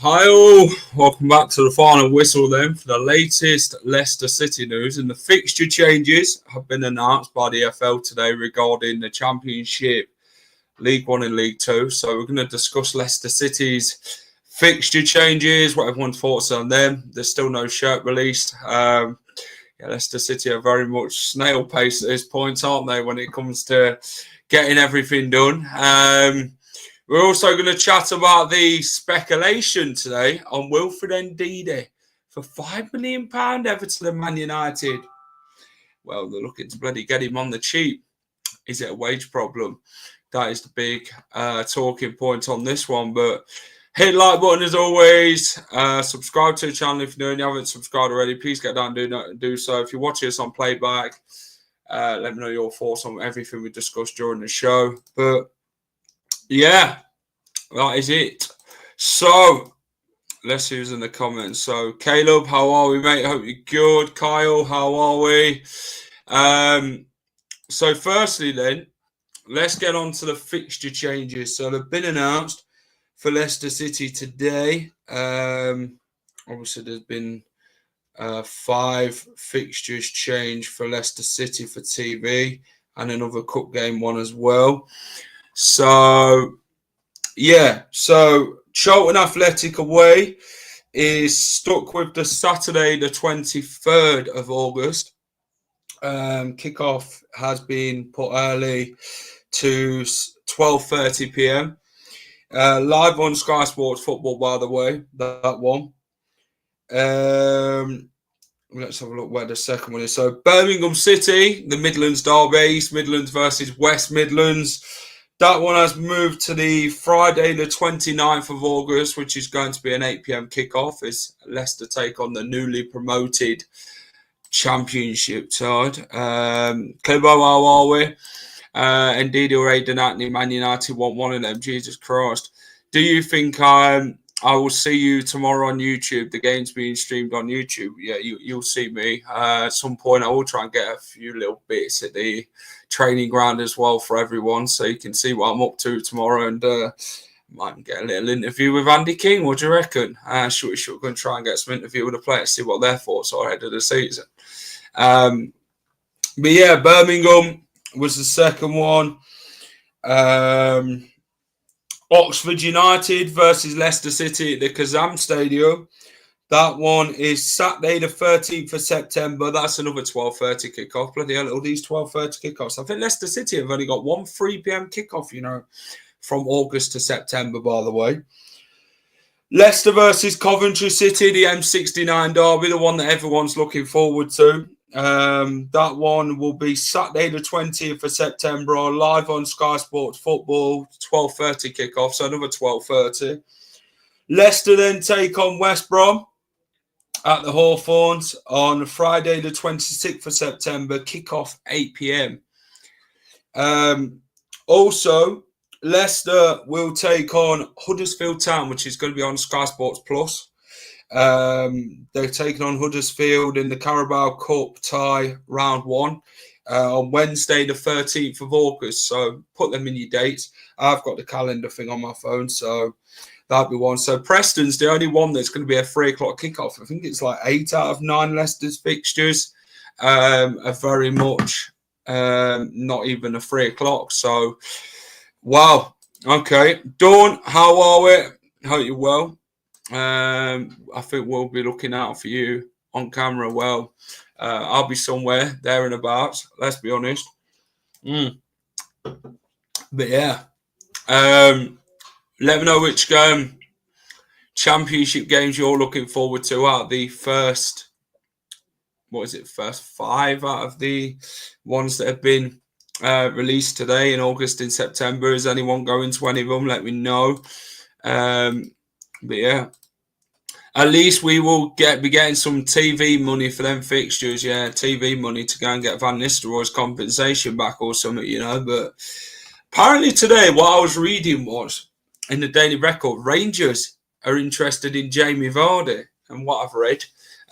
Hi all, welcome back to the final whistle then for the latest Leicester City news, and the fixture changes have been announced by the FL today regarding the Championship, League 1 and League 2. So we're going to discuss Leicester City's fixture changes, what everyone's thoughts on them. There's still no shirt released. Leicester City are very much snail pace at this point, aren't they, when it comes to getting everything done. We're also going to chat about the speculation today on Wilfred Ndidi for £5 million, Everton and Man United. Well, they're looking to bloody get him on the cheap. Is it a wage problem? That is the big talking point on this one. But hit the like button as always. Subscribe to the channel if you're new and you haven't subscribed already. Please get down and do so. If you're watching us on playback, let me know your thoughts on everything we discussed during the show. But yeah, that is it. So, let's see who's in the comments. So, Caleb, how are we, mate? Hope you're good. Kyle, how are we? So, firstly then, let's get on to the fixture changes. So, they've been announced for Leicester City today. Obviously, there's been 5 fixtures changed for Leicester City for TV and another cup game one as well. So, yeah, so Charlton Athletic away is stuck with the Saturday, the 23rd of August. Kickoff has been put early to 12:30 p.m. Live on Sky Sports Football, by the way, that one. Let's have a look where the second one is. So, Birmingham City, the Midlands derby, East Midlands versus West Midlands. That one has moved to the Friday, the 29th of August, which is going to be an 8 p.m. kickoff as Leicester take on the newly promoted Championship side. Clibo, how are we? Indeed, or Aiden Atney, Man United want one of them. Jesus Christ. Do you think I will see you tomorrow on YouTube? The game's being streamed on YouTube. Yeah, you'll see me. At some point, I will try and get a few little bits at the training ground as well for everyone, so you can see what I'm up to tomorrow, and might get a little interview with Andy King. What do you reckon? Should we go and try and get some interview with the players, see what their thoughts are ahead of the season. But yeah, Birmingham was the second one. Oxford United versus Leicester City at the Kazam Stadium. That one is Saturday, the 13th of September. That's another 12:30 kickoff. Bloody hell, all these 12:30 kickoffs. I think Leicester City have only got one 3 p.m. kickoff, from August to September, by the way. Leicester versus Coventry City, the M69 derby, the one that everyone's looking forward to. That one will be Saturday, the 20th of September, live on Sky Sports Football, 12:30 kickoff, so another 12:30. Leicester then take on West Brom at the Hawthorns on Friday, the 26th of September, kickoff 8 p.m. Also, Leicester will take on Huddersfield Town, which is going to be on Sky Sports Plus. They're taking on Huddersfield in the Carabao Cup tie round 1 on Wednesday, the 13th of August. So put them in your dates. I've got the calendar thing on my phone, so that'll be one. So Preston's the only one that's going to be a 3 o'clock kickoff. I think it's like 8 out of 9 Leicester's fixtures are very much not even a 3 o'clock. So, wow. Okay. Dawn, how are we? Hope you're well. I think we'll be looking out for you on camera. Well, I'll be somewhere there and about, let's be honest. But yeah, let me know which championship games you're looking forward to out the first 5 out of the ones that have been released today in August and September. Is anyone going to any of them? Let me know. But yeah, at least we will be getting some TV money for them fixtures. Yeah, TV money to go and get Van Nistelrooy's compensation back or something, you know. But apparently today, what I was reading was in the Daily Record, Rangers are interested in Jamie Vardy, and what I've read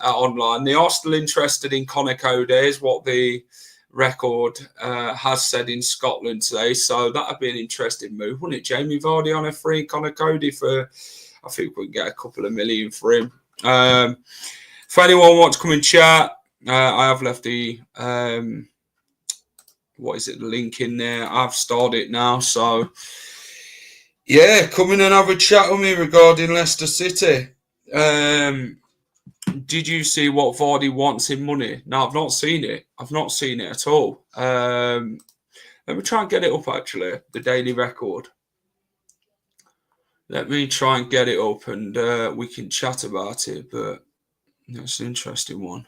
online, they are still interested in Conor Cody, is what the Record has said in Scotland today. So that'd be an interesting move, wouldn't it? Jamie Vardy on a free, Conor Cody for, I think we can get a couple of million for him. If anyone wants to come and chat, I have left the the link in there. I've started it now, so yeah, come in and have a chat with me regarding Leicester City. Did you see what Vardy wants in money? No, I've not seen it. I've not seen it at all. Let me try and get it up, actually, the Daily Record. Let me try and get it up and we can chat about it, but that's an interesting one.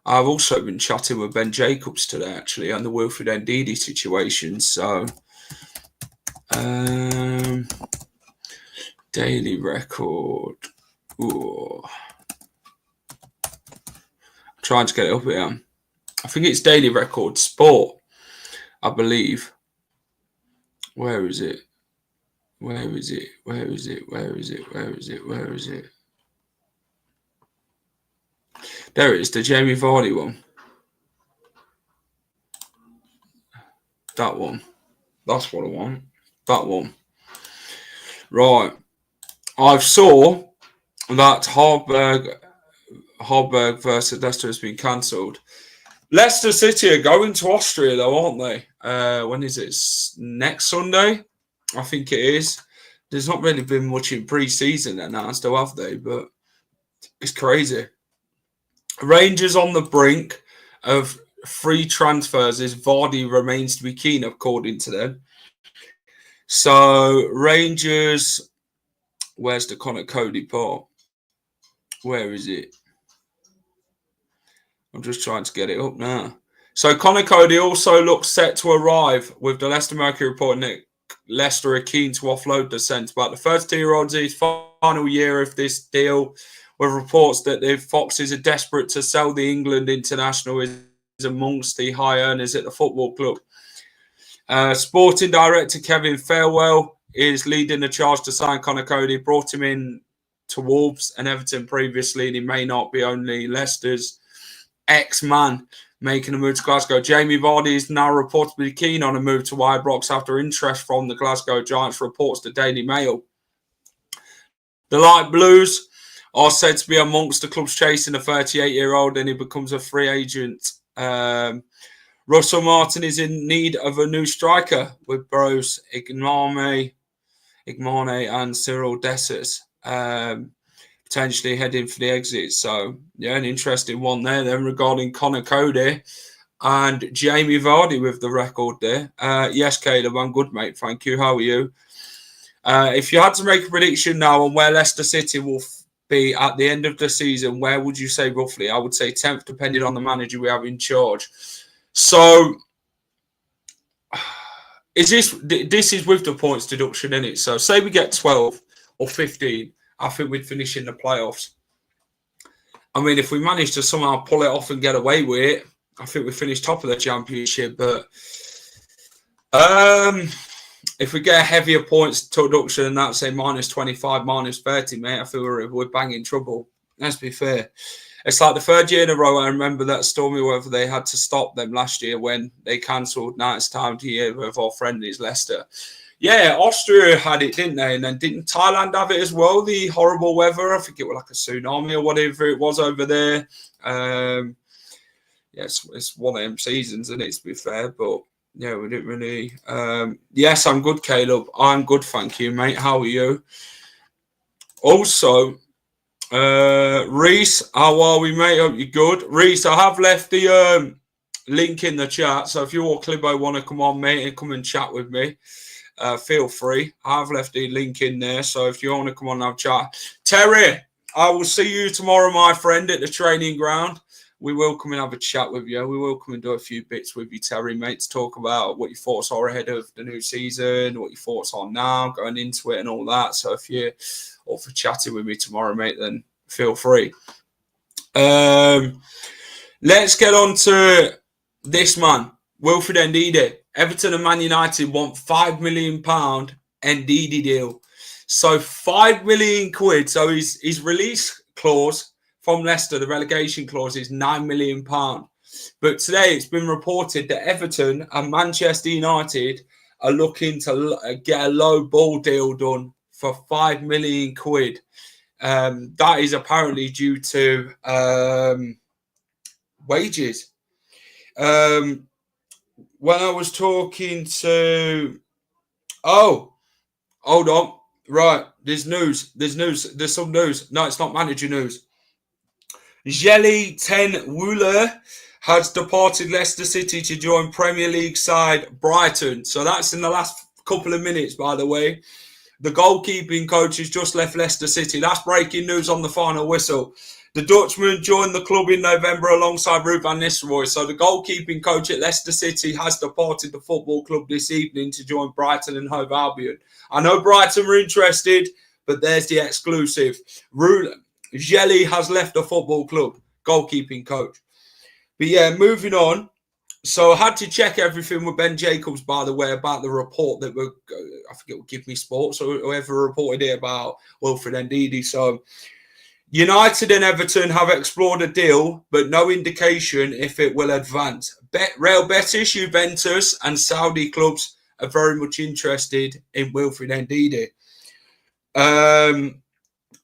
I've also been chatting with Ben Jacobs today, actually, on the Wilfred Ndidi situation, so Daily Record. Ooh. Trying to get it up here. I think it's Daily Record Sport, I believe. Where is it? Where is it? Where is it? Where is it? Where is it? Where is it? There it is, the Jamie Vardy one. That one. That's what I want. That one. Right. I saw that Harburg versus Leicester has been cancelled. Leicester City are going to Austria, though, aren't they? When is it? Next Sunday? I think it is. There's not really been much in pre-season announced, though, have they? But it's crazy. Rangers on the brink of free transfers as Vardy remains to be keen, according to them. So, Rangers... Where's the Conor Cody part? Where is it? I'm just trying to get it up now. So Conor Cody also looks set to arrive, with the Leicester Mercury reporting that Leicester are keen to offload the centre-back. The 32-year-old's his final year of this deal, with reports that the Foxes are desperate to sell the England international, is amongst the high earners at the football club. Sporting director Kevin Fairwell is leading the charge to sign Conor Cody. Brought him in to Wolves and Everton previously, and he may not be only Leicester's ex-man making a move to Glasgow. Jamie Vardy is now reportedly keen on a move to Ibrox after interest from the Glasgow Giants, reports the Daily Mail. The Light Blues are said to be amongst the clubs chasing the 38-year-old, and he becomes a free agent. Russell Martin is in need of a new striker, with bros Igmane and Cyril Dessers potentially heading for the exit. So, yeah, an interesting one there then regarding Conor Cody and Jamie Vardy with the record there. Yes, Caleb, I'm good, mate. Thank you. How are you? If you had to make a prediction now on where Leicester City will be at the end of the season, where would you say roughly? I would say 10th, depending on the manager we have in charge. So, this is with the points deduction, isn't it? So, say we get 12 or 15, I think we'd finish in the playoffs. I mean, if we manage to somehow pull it off and get away with it, I think we finish top of the championship. But if we get a heavier points deduction than that, say minus 25, minus 30, mate, I feel we're banging trouble. Let's be fair. It's like the third year in a row. I remember that stormy weather they had to stop them last year when they cancelled. Now it's time to hear with our friendlies, Leicester. Yeah, Austria had it, didn't they? And then didn't Thailand have it as well? The horrible weather. I think it was like a tsunami or whatever it was over there. It's one of them seasons, isn't it, to be fair? But yeah, we didn't really. Yes, I'm good, Caleb. I'm good, thank you, mate. How are you? Also, Reese, how are we, mate? Hope you're good. Reese, I have left the link in the chat. So if you or Clibo want to come on, mate, and come and chat with me, feel free. I've left the link in there. So if you want to come on and have a chat. Terry, I will see you tomorrow, my friend, at the training ground. we will come and have a chat with you. We will come and do a few bits with you, Terry, mate, to talk about what your thoughts are ahead of the new season, what your thoughts are now, going into it and all that. So if you're up for chatting with me tomorrow, mate, then feel free. Let's get on to this man, Wilfred Ndidi. Everton and Man United want £5 million Ndidi deal. So £5 million. So his release clause from Leicester, the relegation clause, is £9 million. But today it's been reported that Everton and Manchester United are looking to get a low ball deal done for £5 million. That is apparently due to wages. When I was talking to... Oh, hold on. Right, there's news. There's some news. No, it's not manager news. Jelly Ten Wooler has departed Leicester City to join Premier League side Brighton. So that's in the last couple of minutes, by the way. The goalkeeping coach has just left Leicester City. That's breaking news on the final whistle. The Dutchman joined the club in November alongside Ruud van Nistelrooy. So the goalkeeping coach at Leicester City has departed the football club this evening to join Brighton and Hove Albion. I know Brighton were interested, but there's the exclusive. Jelly has left the football club, goalkeeping coach. But yeah, moving on. So I had to check everything with Ben Jacobs, by the way, about the report that I forget what Give Me Sports or whoever reported it about Wilfred Ndidi. So United and Everton have explored a deal, but no indication if it will advance. Real Betis, Juventus and Saudi clubs are very much interested in Wilfred Ndidi.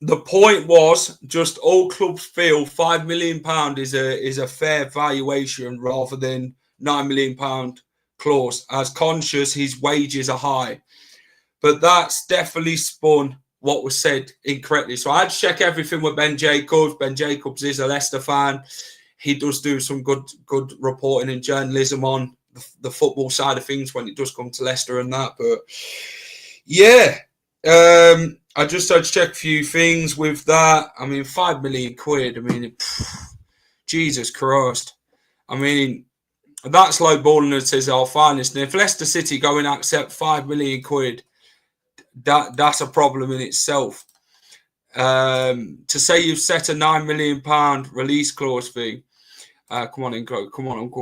The point was just all clubs feel £5 million is a fair valuation rather than £9 million clause, as conscious his wages are high. But that's definitely spun what was said incorrectly. So I had to check everything with Ben Jacobs. Ben Jacobs is a Leicester fan. He does do some good reporting and journalism on the football side of things when it does come to Leicester and that. But yeah, I just had to check a few things with that. I mean, £5 million. I mean, Jesus Christ. I mean, that's low balling at our finest. And if Leicester City go and accept £5 million, that's a problem in itself. To say you've set a £9 million release clause fee. Come on, Uncle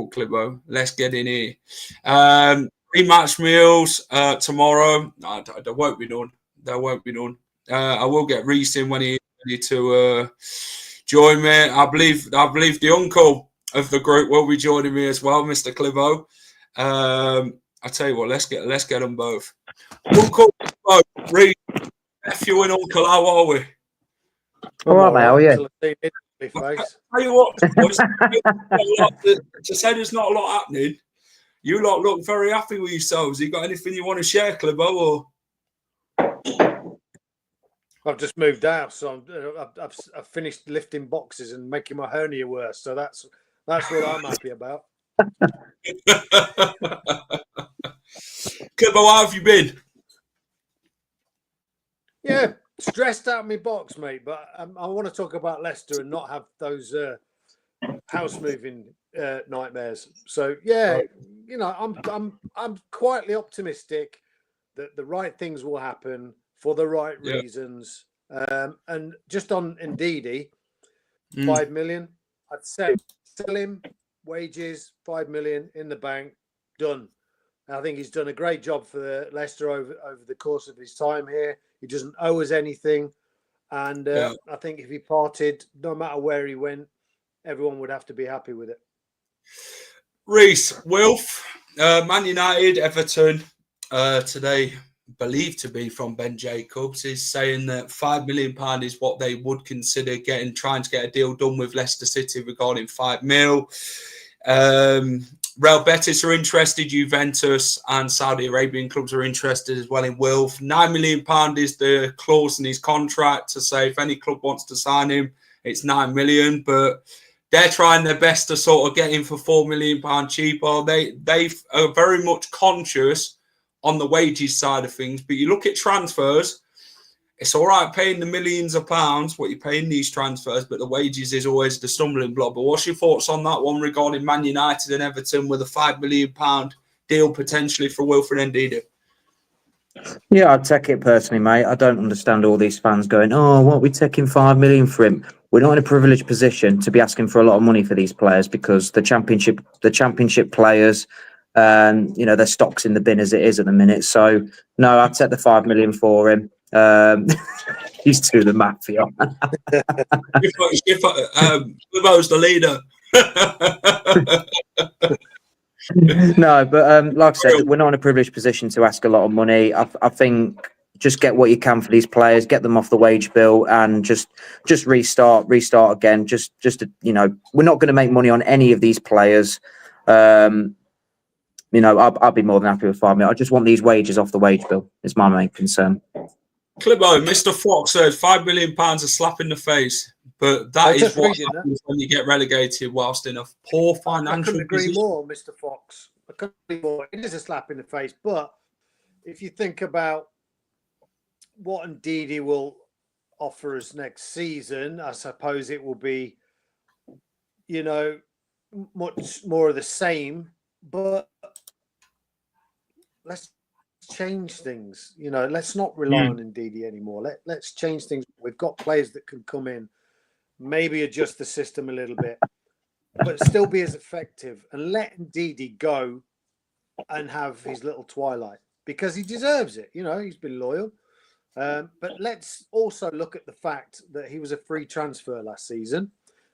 Clibbo. Let's get in here. Pre-match meals tomorrow. No, they won't be done. I will get Reece in when he's ready to join me. I believe the uncle of the group will be joining me as well, Mr. Clibbo. I tell you what, let's get them both. Uncle, Reece, nephew and uncle, how are we? All right, mate, how are you? Tell you what, to say there's not a lot happening, you lot look very happy with yourselves. You got anything you want to share, Clibbo, or? I've just moved out, so I've finished lifting boxes and making my hernia worse. So that's what I'm happy about. Clibbo, how have you been? Yeah, stressed out my box, mate. But I want to talk about Leicester and not have those house moving nightmares. So yeah, you know, I'm quietly optimistic that the right things will happen for the right reasons. And just on Ndidi, 5 million, I'd say sell him, wages, 5 million in the bank, done. And I think he's done a great job for Leicester over the course of his time here. He doesn't owe us anything. And I think if he parted, no matter where he went, everyone would have to be happy with it. Reece, Wilf, Man United, Everton, today, believed to be from Ben Jacobs, is saying that £5 million is what they would consider trying to get a deal done with Leicester City regarding 5 mil. Real Betis are interested, Juventus and Saudi Arabian clubs are interested as well in Wilf. £9 million is the clause in his contract to say if any club wants to sign him, it's 9 million, but they're trying their best to sort of get him for £4 million cheaper. They are very much conscious on the wages side of things, but you look at transfers, it's all right paying the millions of pounds, what you're paying these transfers, but the wages is always the stumbling block. But what's your thoughts on that one regarding Man United and Everton with a £5 million deal potentially for Wilfred Ndidi? Yeah, I'd take it personally, mate. I don't understand all these fans going, "Oh, what, we're taking 5 million for him." We're not in a privileged position to be asking for a lot of money for these players because the championship players, their stock's in the bin as it is at the minute. So no, I'd take the 5 million for him. He's to the mafia. Who's the leader? No, but like I said, we're not in a privileged position to ask a lot of money. I think just get what you can for these players, get them off the wage bill, and just restart again. We're not going to make money on any of these players. I'd be more than happy with 5 million. I just want these wages off the wage bill. Is my main concern. Clibbo, Mr. Fox said £5 million a slap in the face, but that is what happens when you get relegated whilst in a poor financial I couldn't agree position. more, Mr. Fox. I couldn't agree more. It is a slap in the face, but if you think about what Ndidi will offer us next season, I suppose it will be, much more of the same, but let's change things. Let's not rely on Ndidi anymore. Let's change things. We've got players that can come in, maybe adjust the system a little bit, but still be as effective, and let Ndidi go and have his little twilight because he deserves it. He's been loyal. But let's also look at the fact that he was a free transfer last season.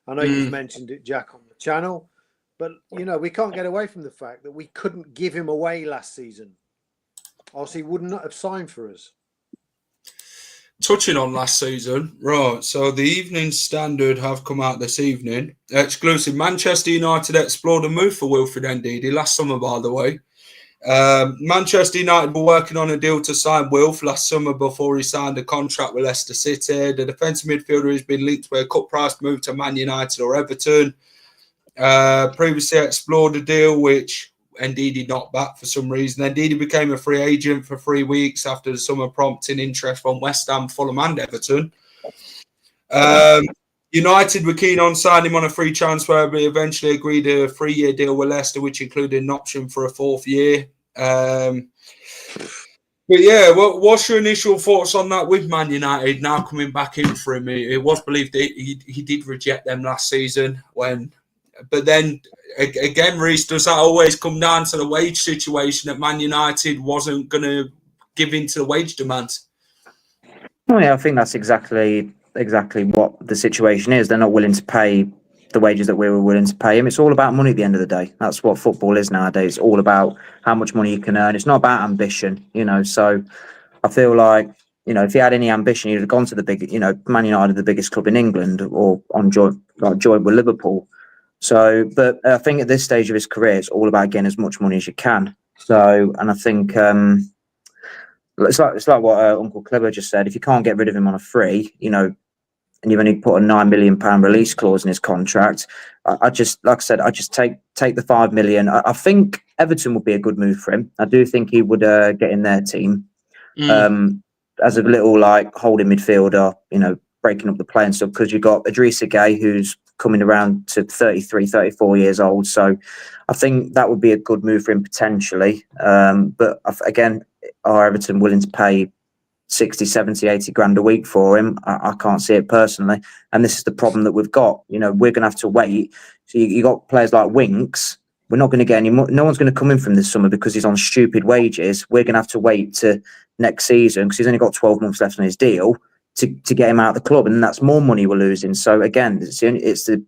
I know you've mentioned it, Jack, on the channel, but we can't get away from the fact that we couldn't give him away last season, or else he would not have signed for us. Touching on last season, right, so the Evening Standard have come out this evening. Exclusive, Manchester United explored a move for Wilfred Ndidi last summer, by the way. Manchester United were working on a deal to sign Wilf last summer before he signed a contract with Leicester City. The defensive midfielder has been linked to a cut price move to Man United or Everton. Previously explored a deal which Ndidi knocked back for some reason. Ndidi became a free agent for 3 weeks after the summer, prompting interest from West Ham, Fulham and Everton. United were keen on signing him on a free transfer, but eventually agreed a 3-year deal with Leicester, which included an option for a 4th year. But yeah, what's your initial thoughts on that with Man United now coming back in for him? It was believed that he did reject them last season but then again, Reece, does that always come down to the wage situation that Man United wasn't going to give in to the wage demands? Oh yeah, I think that's exactly what the situation is. They're not willing to pay the wages that we were willing to pay him. It's all about money at the end of the day. That's what football is nowadays. It's all about how much money you can earn. It's not about ambition, So I feel like, if he had any ambition, he'd have gone to the big, Man United, the biggest club in England, or on joint with Liverpool. So, but I think at this stage of his career, it's all about getting as much money as you can. So, and I think it's like what Uncle Clever just said. If you can't get rid of him on a free, and you've only put a £9 million release clause in his contract, I just take the 5 million. I think Everton would be a good move for him. I do think he would get in their team as a little holding midfielder, breaking up the play and stuff, because you've got Idrissa Gueye, who's coming around to 33, 34 years old. So I think that would be a good move for him potentially. But again, are Everton willing to pay 60, 70, 80 grand a week for him? I can't see it personally. And this is the problem that we've got. We're going to have to wait. So you got players like Winks. We're not going to get any more. No one's going to come in from this summer because he's on stupid wages. We're going to have to wait to next season because he's only got 12 months left on his deal to get him out of the club. And that's more money we're losing. So again, it's the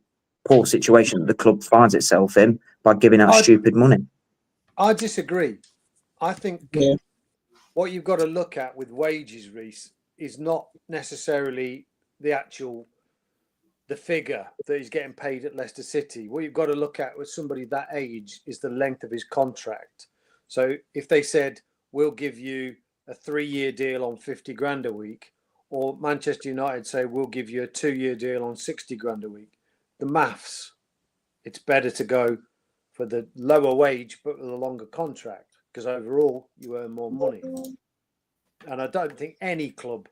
poor situation that the club finds itself in by giving out stupid money. I disagree. I think what you've got to look at with wages, Reece, is not necessarily the figure that he's getting paid at Leicester City. What you've got to look at with somebody that age is the length of his contract. So if they said, we'll give you a 3-year deal on 50 grand a week, or Manchester United say, we'll give you a 2-year deal on 60 grand a week, the maths, it's better to go for the lower wage but with a longer contract, because overall you earn more money. And I don't think any club,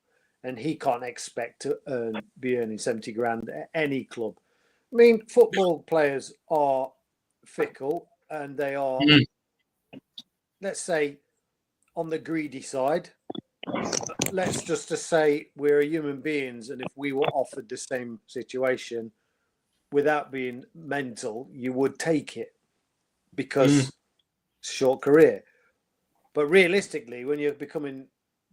and he can't expect to be earning 70 grand at any club. I mean, football players are fickle, and they are, let's say, on the greedy side. Let's just to say we're human beings, and if we were offered the same situation without being mental, you would take it because short career. But realistically, when you're becoming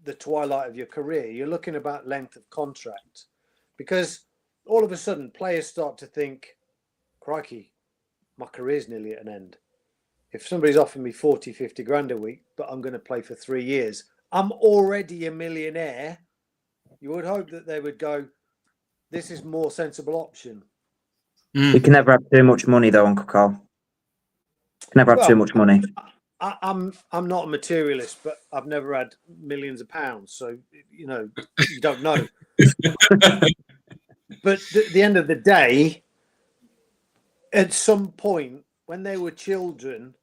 the twilight of your career, you're looking about length of contract, because all of a sudden players start to think, crikey, my career's nearly at an end. If somebody's offering me 40, 50 grand a week, but I'm going to play for 3 years, I'm already a millionaire. You would hope that they would go, this is more sensible option. You can never have too much money, though, Uncle Carl. You can never have too much money. I'm not a materialist, but I've never had millions of pounds, so you don't know. But at the end of the day, at some point when they were children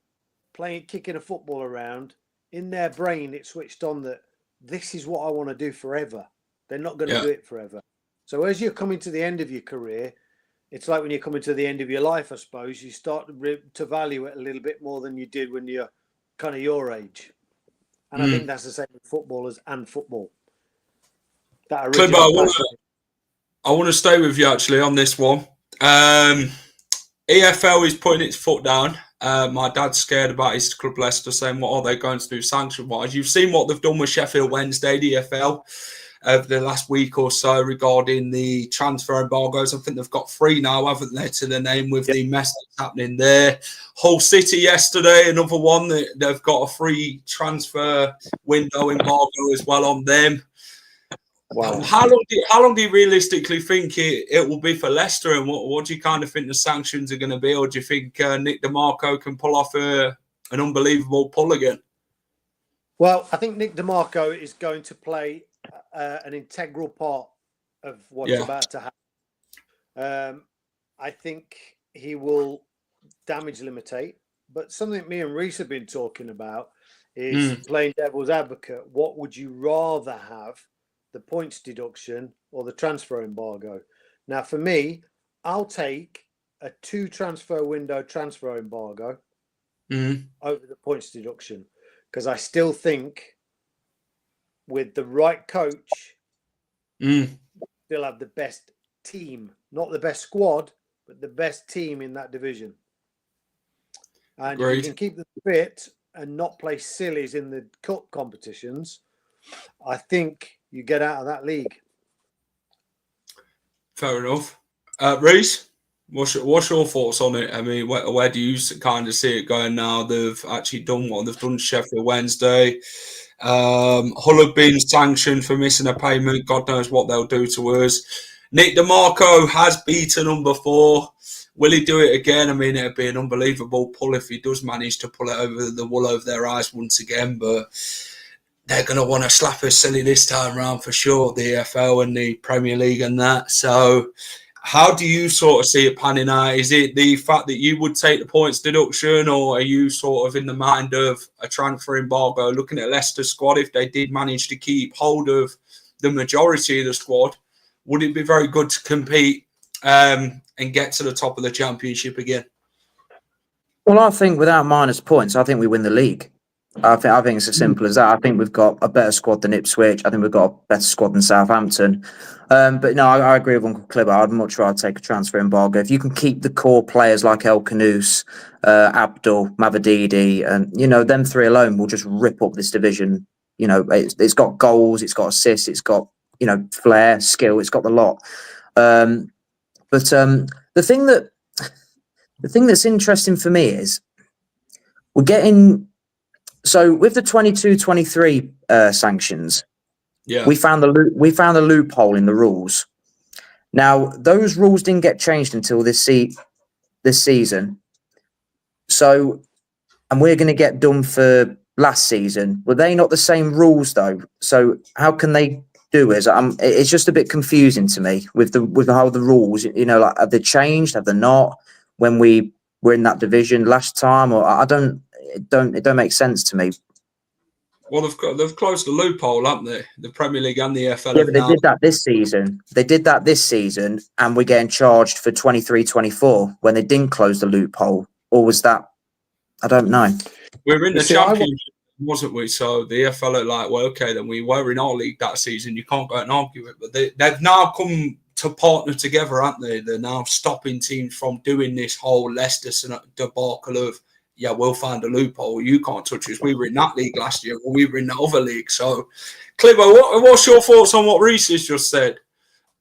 kicking a football around, in their brain it switched on that this is what I want to do forever. They're not going to do it forever. So as you're coming to the end of your career, it's like when you're coming to the end of your life, I suppose, you start to value it a little bit more than you did when you're kind of your age. And I think that's the same with footballers and football. That original I want to stay with you actually on this one. EFL is putting its foot down. My dad's scared about his club Leicester, saying what are they going to do sanction-wise. You've seen what they've done with Sheffield Wednesday, the EFL, over the last week or so regarding the transfer embargoes. I think they've got 3 now, haven't they, to the name with the mess that's happening there. Long City yesterday, another one that they've got a free transfer window embargo as well on them. Wow. How long do you realistically think it will be for Leicester, and what do you kind of think the sanctions are going to be, or do you think Nick DeMarco can pull off an unbelievable pull again? Well, I think Nick DeMarco is going to play an integral part of what's about to happen. I think he will damage limitate, but something me and Reece have been talking about is playing devil's advocate. What would you rather have, the points deduction or the transfer embargo? Now, for me, I'll take a 2 transfer window transfer embargo over the points deduction, because I still think with the right coach, they'll have the best team, not the best squad, but the best team in that division. And if you can keep them fit and not play sillies in the cup competitions, I think you get out of that league. Fair enough. Reece, what's your thoughts on it? I mean, where do you kind of see it going now? They've actually done what they've done Sheffield Wednesday. Hull have been sanctioned for missing a payment. God knows what they'll do to us. Nick DeMarco has beaten them before. Will he do it again? I mean, it'd be an unbelievable pull if he does manage to pull it over the wool over their eyes once again, but they're going to want to slap us silly this time round for sure, the EFL and the Premier League and that. So how do you sort of see it panning out? Is it the fact that you would take the points deduction, or are you sort of in the mind of a transfer embargo, looking at Leicester's squad? If they did manage to keep hold of the majority of the squad, would it be very good to compete and get to the top of the Championship again? Well, I think without minus points, I think we win the league. I think it's as simple as that. I think we've got a better squad than Ipswich. I think we've got a better squad than Southampton. But no, I agree with Uncle Clibber. I'd much rather take a transfer embargo. If you can keep the core players like El Khanous, Abdul, Mavadidi, and, them 3 alone will just rip up this division. It's got goals, it's got assists, it's got, flair, skill, it's got the lot. But the thing that's interesting for me is we're getting... So with the 22-23 sanctions, we found the loophole in the rules. Now, those rules didn't get changed until this season. So, and we're going to get done for last season. Were they not the same rules though? So how can they do it? It's just a bit confusing to me with how the rules, like, have they changed? Have they not? When we were in that division last time, or it don't make sense to me. Well, they've closed the loophole, haven't they? The Premier League and the EFL Yeah, have but they now. did that this season. They did that this season, and we're getting charged for 23-24 when they didn't close the loophole. Or was that? I don't know. We're in You the see, championship, wasn't we? So the EFL are like, well, okay, then we were in our league that season. You can't go and argue it. But they've now come to partner together, haven't they? They're now stopping teams from doing this whole Leicester debacle of, yeah, we'll find a loophole. You can't touch us. We were in that league last year, or we were in the other league. So, Clivo, what's your thoughts on what Reece has just said?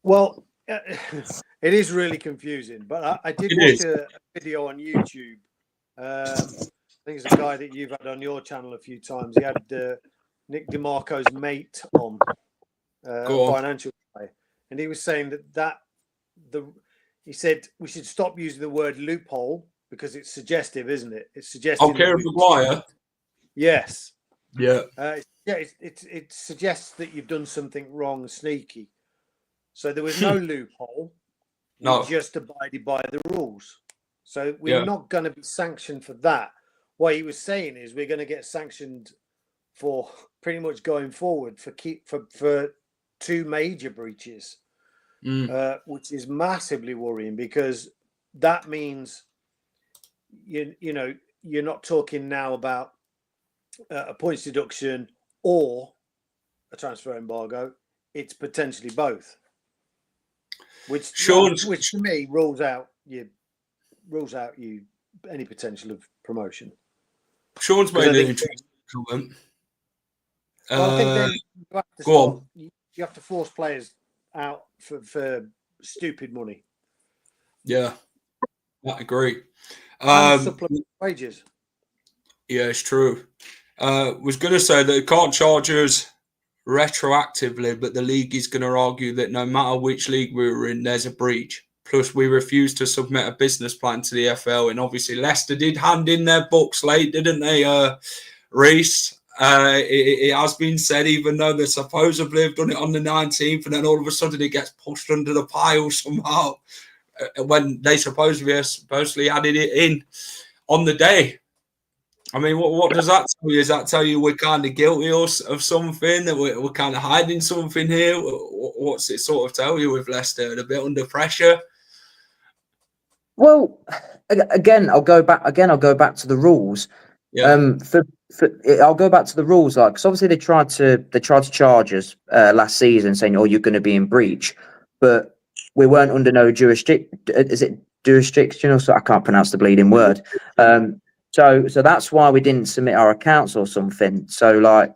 Well, it is really confusing, but I did watch a video on YouTube. I think it's a guy that you've had on your channel a few times. He had Nick DeMarco's mate on, financial guy, and he was saying he said we should stop using the word loophole because it's suggestive, isn't it? It's suggesting. Kieran Maguire. Yes. Yeah. It suggests that you've done something wrong, sneaky. So there was no loophole. No. We just abided by the rules. So we're not going to be sanctioned for that. What he was saying is we're going to get sanctioned for pretty much going forward for two major breaches, which is massively worrying because that means you're not talking now about a points deduction or a transfer embargo. It's potentially both. Which to me rules out any potential of promotion. Sean's made an interesting comment. Well, I think then you have to force players out for stupid money. Yeah, I agree. Supplement wages. Yeah, it's true. Was going to say that it can't charge us retroactively, but the league is going to argue that no matter which league we were in, there's a breach. Plus, we refused to submit a business plan to the EFL, and obviously Leicester did hand in their books late, didn't they, Reece? It has been said, even though they supposedly have done it on the 19th, and then all of a sudden it gets pushed under the pile somehow when they supposedly added it in on the day. I mean, what does that tell you? Does that tell you we're kind of guilty of something, that we're kind of hiding something here? What's it sort of tell you with Leicester? A bit under pressure? Well, again, I'll go back to the rules. Yeah. I'll go back to the rules, like, because obviously they tried to charge us last season, saying, "Oh, you're going to be in breach," but we weren't under no jurisdiction. Is it jurisdiction or so? I can't pronounce the bleeding word. So that's why we didn't submit our accounts or something. So like,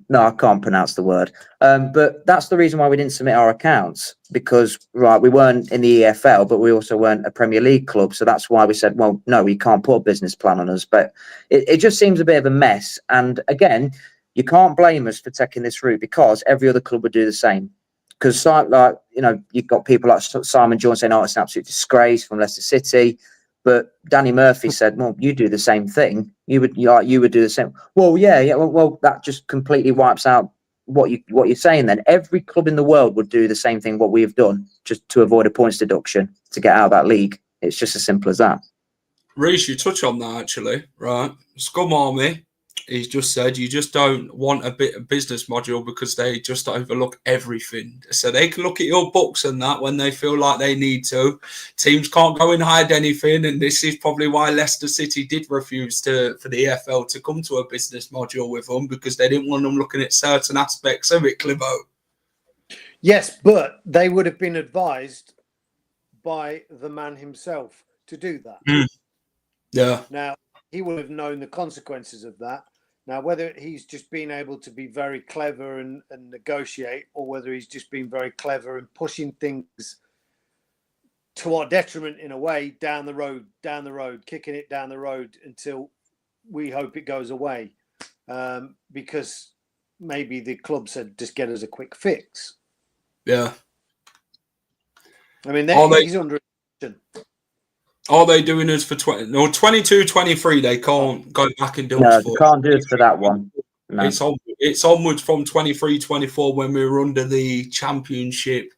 no, I can't pronounce the word. But that's the reason why we didn't submit our accounts, because we weren't in the EFL, but we also weren't a Premier League club. So that's why we said, well, no, we can't put a business plan on us. But it just seems a bit of a mess. And again, you can't blame us for taking this route because every other club would do the same. Because, like, you've got people like Simon Jones saying, "Oh, it's an absolute disgrace," from Leicester City. But Danny Murphy said, "Well, you do the same thing. You would do the same." Well, yeah. Well, that just completely wipes out what you're saying. Then every club in the world would do the same thing what we've done, just to avoid a points deduction to get out of that league. It's just as simple as that. Reece, you touch on that actually, right? Scum Army. He's just said you just don't want a bit of business module because they just overlook everything. So they can look at your books and that when they feel like they need to. Teams can't go and hide anything, and this is probably why Leicester City did refuse for the EFL to come to a business module with them, because they didn't want them looking at certain aspects of it, Clivo. Yes, but they would have been advised by the man himself to do that. Yeah. Now, he would have known the consequences of that. Now, whether he's just been able to be very clever and negotiate, or whether he's just been very clever and pushing things to our detriment in a way down the road, kicking it down the road until we hope it goes away, because maybe the club said, just get us a quick fix. Yeah. I mean, he's under attention. Are they doing us for 22, 23? They can't go back and do No, us they for. can't do it for that one. No. It's onwards from 23, 24 when we were under the championship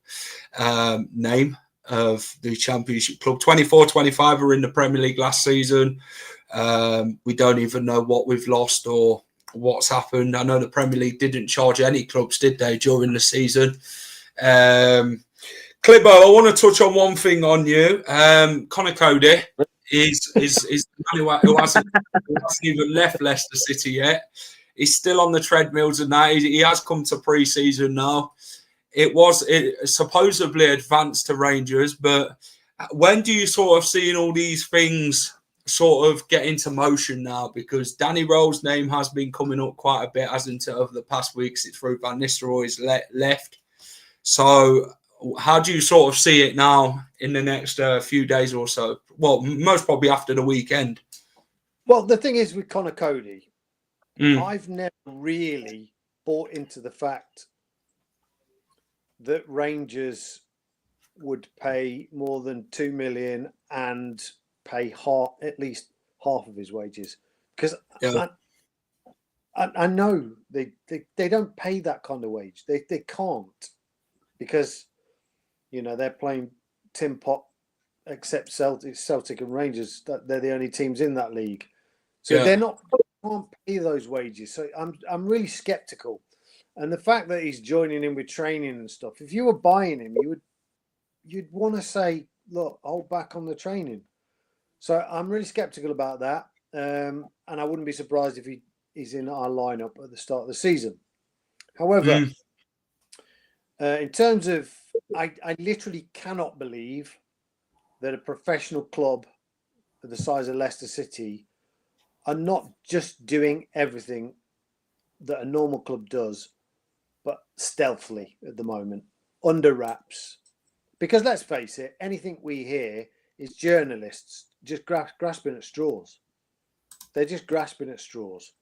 name of the championship club. 24, 25 were in the Premier League last season. We don't even know what we've lost or what's happened. I know the Premier League didn't charge any clubs, did they, during the season? Clibbo, I want to touch on one thing on you. Connor Cody is the man who hasn't even left Leicester City yet. He's still on the treadmills and that. He has come to pre-season now. It supposedly advanced to Rangers, but when do you sort of see all these things sort of get into motion now? Because Danny Rohl's name has been coming up quite a bit, hasn't it, over the past weeks? It's through Van Nistelrooy's left. So how do you sort of see it now in the next few days or so? Well, most probably after the weekend. Well, the thing is with Connor Cody, I've never really bought into the fact that Rangers would pay more than 2 million and pay at least half of his wages, because I know they don't pay that kind of wage. They can't, because they're playing Tim Pot, except Celtic and Rangers. That they're the only teams in that league, so they can't pay those wages. So I'm really skeptical, and the fact that he's joining in with training and stuff. If you were buying him, you'd want to say, look, hold back on the training. So I'm really skeptical about that, and I wouldn't be surprised if he's in our lineup at the start of the season. However, in terms of, I literally cannot believe that a professional club of the size of Leicester City are not just doing everything that a normal club does, but stealthily at the moment, under wraps. Because let's face it, anything we hear is journalists just grasping at straws. They're just grasping at straws.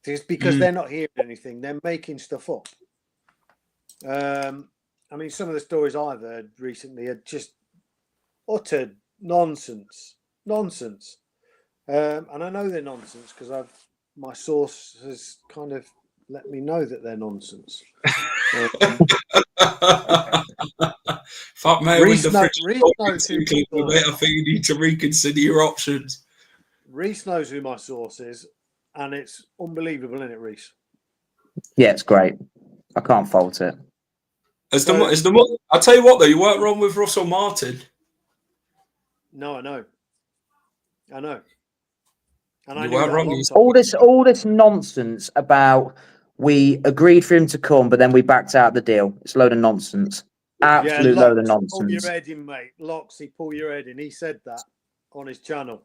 Just because they're not hearing anything, they're making stuff up. I mean, some of the stories I've heard recently are just utter nonsense. And I know they're nonsense because my source has kind of let me know that they're nonsense. Fuck me, Reece knows who I think you need to reconsider your options. Reece knows who my source is, and it's unbelievable, isn't it, Reece? Yeah, it's great. I can't fault it. I'll tell you what, though, you weren't wrong with Russell Martin. No, I know. And you weren't wrong. All this nonsense about we agreed for him to come, but then we backed out the deal. It's a load of nonsense. Absolute load of nonsense. Pull your head in, mate. Loxy, pull your head in. He said that on his channel.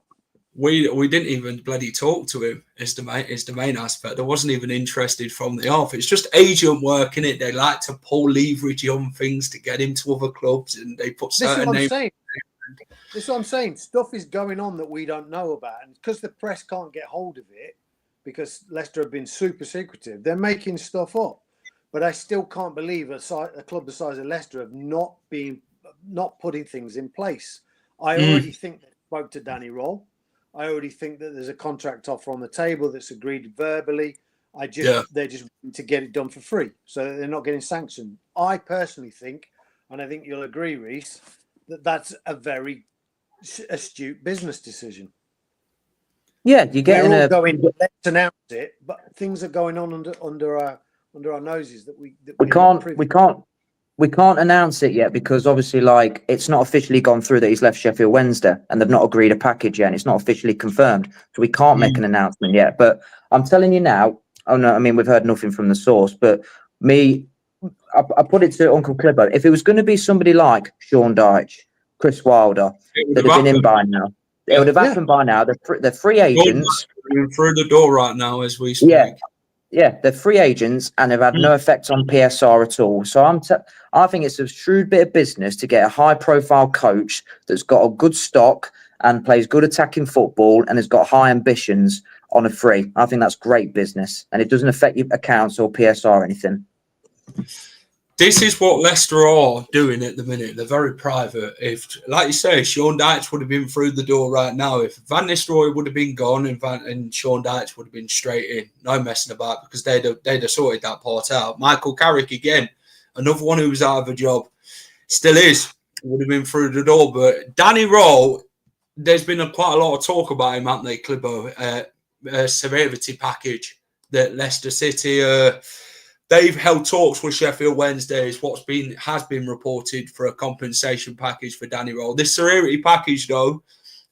We didn't even bloody talk to him. Is the main aspect. There wasn't even interested from the off. It's just agent work, innit? They like to pull leverage on things to get him to other clubs, and they put certain names. This is what I'm saying. Stuff is going on that we don't know about, and because the press can't get hold of it, because Leicester have been super secretive, they're making stuff up. But I still can't believe a club the size of Leicester have not putting things in place. I already think they spoke to Danny Rohl. I already think that there's a contract offer on the table that's agreed verbally. They're just wanting to get it done for free, so they're not getting sanctioned. I personally think, and I think you'll agree, Reece, that's a very astute business decision. Yeah, you're getting let's announce it, but things are going on under our noses that we can't announce it yet, because obviously, like, it's not officially gone through that he's left Sheffield Wednesday, and they've not agreed a package yet, and it's not officially confirmed, so we can't make an announcement yet. But I'm telling you now, we've heard nothing from the source, but I put it to Uncle Clibbo. If it was going to be somebody like Sean Dyche, Chris Wilder, that have been in by now, it would have happened by now. They're free agents. Through the door right now as we speak. Yeah, they're free agents, and they've had no effect on PSR at all. So I think it's a shrewd bit of business to get a high-profile coach that's got a good stock and plays good attacking football and has got high ambitions on a free. I think that's great business, and it doesn't affect your accounts or PSR or anything. This is what Leicester are doing at the minute. They're very private. If, like you say, Sean Dyche would have been through the door right now. If Van Nistelrooy would have been gone and Sean Dyche would have been straight in, no messing about, because they'd have sorted that part out. Michael Carrick, again, another one who was out of a job, still is, would have been through the door. But Danny Rohl there's been quite a lot of talk about him, haven't they, Clibbo? Severity package that Leicester City, they've held talks with Sheffield Wednesday. Is has been reported for a compensation package for Danny Rohl. This severity package, though,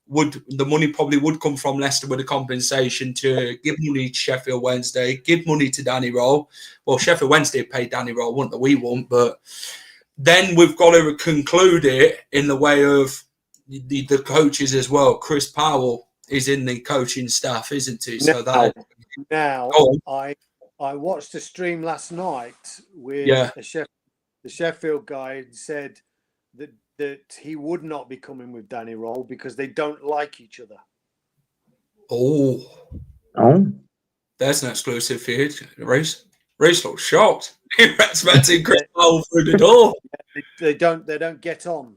the money probably would come from Leicester with a compensation to give money to Sheffield Wednesday, give money to Danny Rohl. Well, Sheffield Wednesday paid Danny Rohl, wouldn't they? We won't, but then we've got to conclude it in the way of the coaches as well. Chris Powell is in the coaching staff, isn't he? So I watched a stream last night with the Sheffield guy, and said that he would not be coming with Danny Rohl because they don't like each other. Oh, There's an exclusive for you, Reece. Reece looks shocked. He expecting Chris Powell through the door. They don't get on.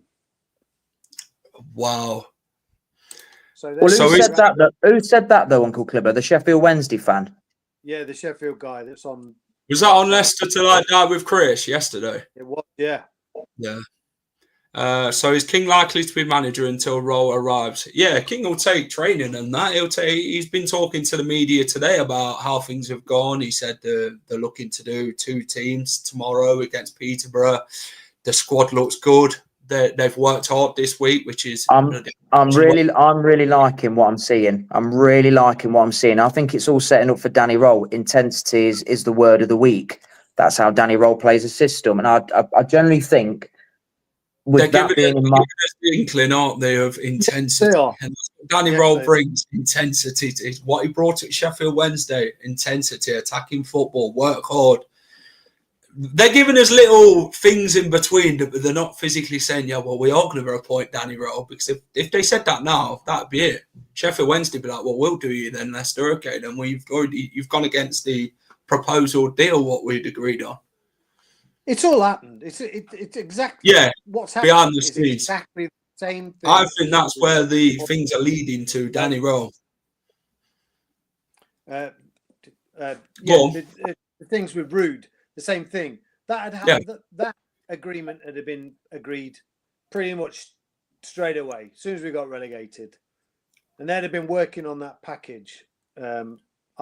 Wow. So who said that? Who said that though, Uncle Clibber? The Sheffield Wednesday fan. Yeah, the Sheffield guy that's on. Was that on Leicester to Like That with Chris yesterday? It was, yeah. Yeah. So is King likely to be manager until Rohl arrives? Yeah, King will take training and that. He's been talking to the media today about how things have gone. He said they're looking to do 2 teams tomorrow against Peterborough. The squad looks good. They've worked hard this week, which is. I'm really liking what I'm seeing. I think it's all setting up for Danny Rohl. Intensity is the word of the week. That's how Danny Rohl plays a system, and I generally think. They're giving us the inkling, aren't they, of intensity? And Danny Rohl brings intensity to what he brought at Sheffield Wednesday. Intensity, attacking football, work hard. They're giving us little things in between, but they're not physically saying, yeah, well, we are going to appoint Danny Rohl, because if they said that now, that'd be it. Sheffield Wednesday would be like, well, we'll do you then, Leicester. Okay, then you've gone against the proposal deal, what we'd agreed on. It's all happened. It's exactly what's happened behind the scenes. Exactly the same thing. I think that's where the things are leading to, Danny Rohl. The things with Rude, the same thing. That that agreement had been agreed pretty much straight away, as soon as we got relegated. And they'd have been working on that package. I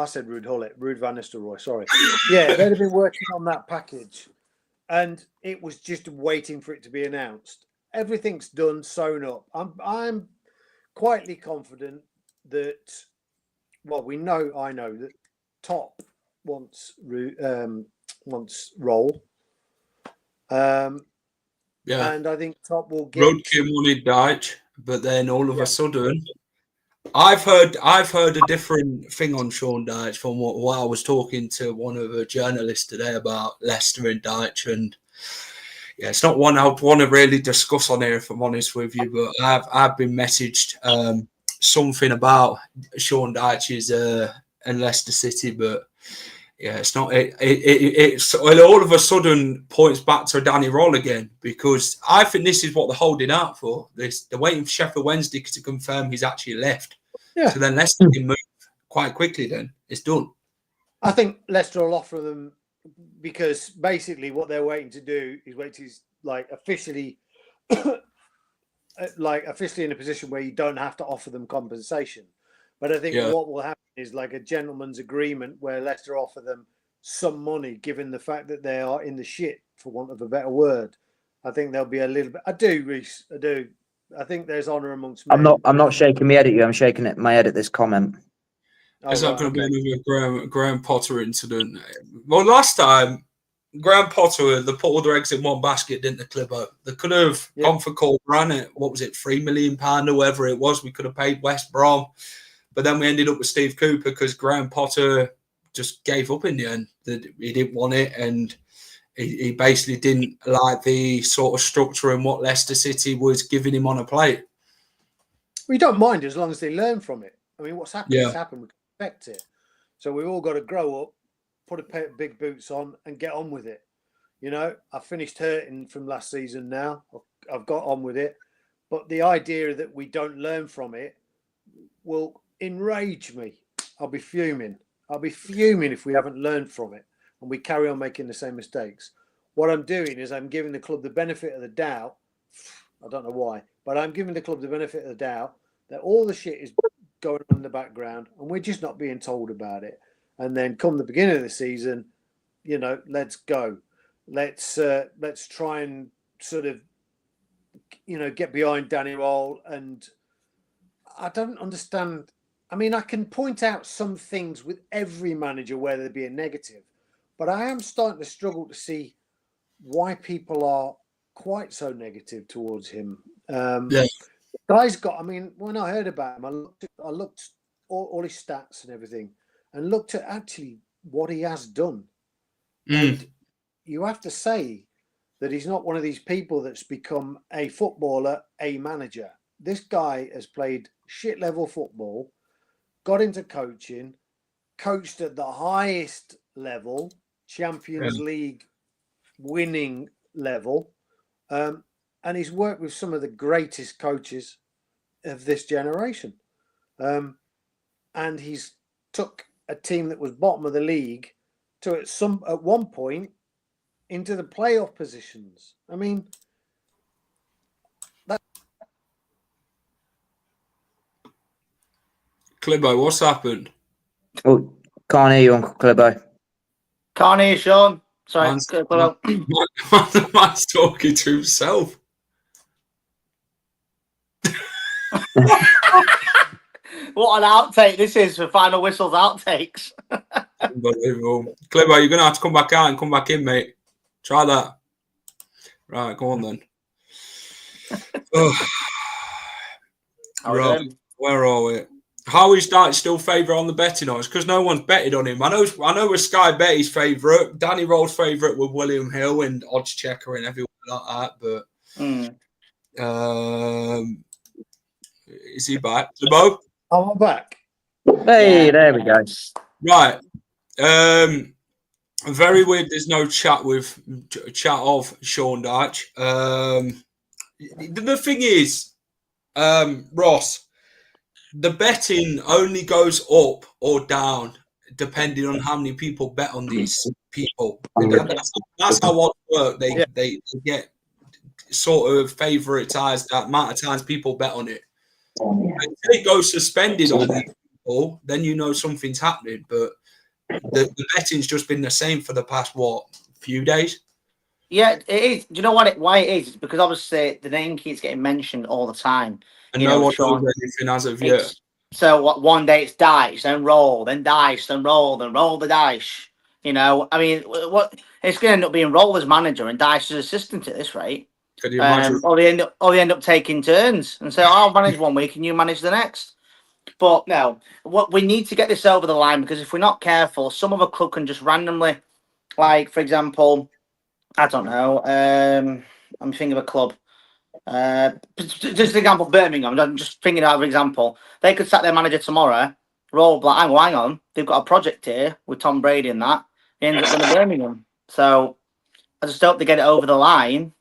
said Rude Hullet, Rude Van Nistelrooy, sorry. Yeah, they'd have been working on that package. And it was just waiting for it to be announced. Everything's done, sewn up. I'm quietly confident that, well, I know that Top wants Rohl. And I think Top will get. Roadkin wanted Dyche, but then all of a sudden, I've heard a different thing on Sean Dyche from what I was talking to one of the journalists today about Leicester and Dyche, and it's not one I would want to really discuss on here, if I'm honest with you. But I've been messaged something about Sean Dyche's and Leicester City, but it's not. It's all of a sudden points back to Danny Rohl again, because I think this is what they're holding out for. They're waiting for Sheffield Wednesday to confirm he's actually left. Yeah. So then Leicester can move quite quickly. Then it's done. I think Leicester will offer them, because basically what they're waiting to do is officially in a position where you don't have to offer them compensation. But I think what will happen is like a gentleman's agreement where Leicester offer them some money, given the fact that they are in the shit, for want of a better word. I think there'll be a little bit. I do, Reece. I do. I think there's honour amongst men. I'm not shaking my head at you. I'm shaking my head at this comment. Is that going to be another Graham Potter incident? Well, last time, Graham Potter, they put all their eggs in one basket, didn't they, Clibbo? They could have gone for Corberan at, what was it, £3 million or whatever it was. We could have paid West Brom. But then we ended up with Steve Cooper because Graham Potter just gave up in the end. He didn't want it, and he basically didn't like the sort of structure and what Leicester City was giving him on a plate. We don't mind as long as they learn from it. I mean, what's happened has happened. We can expect it. So we've all got to grow up, put a pair of big boots on and get on with it. You know, I've finished hurting from last season now. I've got on with it. But the idea that we don't learn from it will enrage me. I'll be fuming if we haven't learned from it and we carry on making the same mistakes. What I'm doing is I'm giving the club the benefit of the doubt. I don't know why, but I'm giving the club the benefit of the doubt that all the shit is going on in the background, and we're just not being told about it. And then come the beginning of the season, let's go. Let's try and sort of, get behind Danny Rohl. And I don't understand. I mean, I can point out some things with every manager where there'd be a negative, but I am starting to struggle to see why people are quite so negative towards him. Guy's got, I mean, when I heard about him, I looked all his stats and everything and looked at actually what he has done. And you have to say that he's not one of these people that's become a footballer, a manager. This guy has played shit level football, got into coaching, coached at the highest level, Champions League winning level, and he's worked with some of the greatest coaches of this generation. And he's took a team that was bottom of the league to at one point into the playoff positions. I mean, Clibbo, what's happened? Oh, can't hear you, Uncle Clibbo. Can't hear you, Sean. Sorry. Man's talking to himself. What an outtake this is for Final Whistle's outtakes. Unbelievable. Clibbo, you're going to have to come back out and come back in, mate. Try that. Right, go on then. Right, where are we? How is that still favourite on the betting odds? Because no one's betted on him. I know we're Sky Betty's favourite. Danny Rohl's favourite with William Hill and Odds Checker and everyone like that. But is he back? Clibbo? I'm back. Hey, there we go. Right. Very weird. There's no chat of Sean Dyche. The thing is, Ross, the betting only goes up or down depending on how many people bet on these people. That's how odds work. They get sort of favoritized that amount of times people bet on it. Until it goes suspended on these people, then you know something's happening. But the betting's just been the same for the past few days. Yeah, it is. Do you know why it is? It's because obviously the name keeps getting mentioned all the time. And no one knows anything as of yet. So one day it's Dyche, then Rohl, then Dyche, then Rohl, then Rohl the Dyche. I mean, what it's going to end up being Rohl as manager and Dyche as assistant at this rate. Could you imagine? Or they end up taking turns and say, "I'll manage one week and you manage the next." But no, what we need to get this over the line, because if we're not careful, some other club can just randomly, like for example, I don't know. I'm thinking of a club. Just an example, Birmingham. I'm just thinking out of an example. They could sack their manager tomorrow. Roll like, hang on. They've got a project here with Tom Brady and that. He ends up going to Birmingham. So I just hope they get it over the line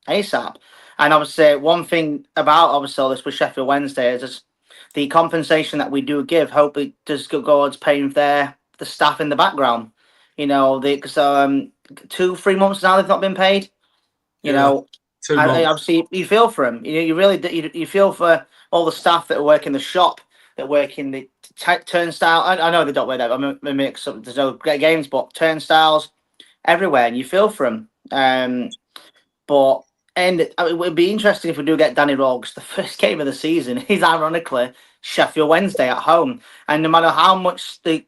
ASAP. And I would say one thing about obviously all this with Sheffield Wednesday is just the compensation that we do give. Hope it does go towards paying the staff in the background. Because 2-3 months now they've not been paid. Obviously you feel for them. You really you feel for all the staff that work in the shop, that work in the turnstile. I know they don't wear that. I'm a mix up. There's no great games, but turnstiles everywhere, and you feel for them. It would be interesting if we do get Danny Rohl, because the first game of the season is ironically Sheffield Wednesday at home, and no matter how much the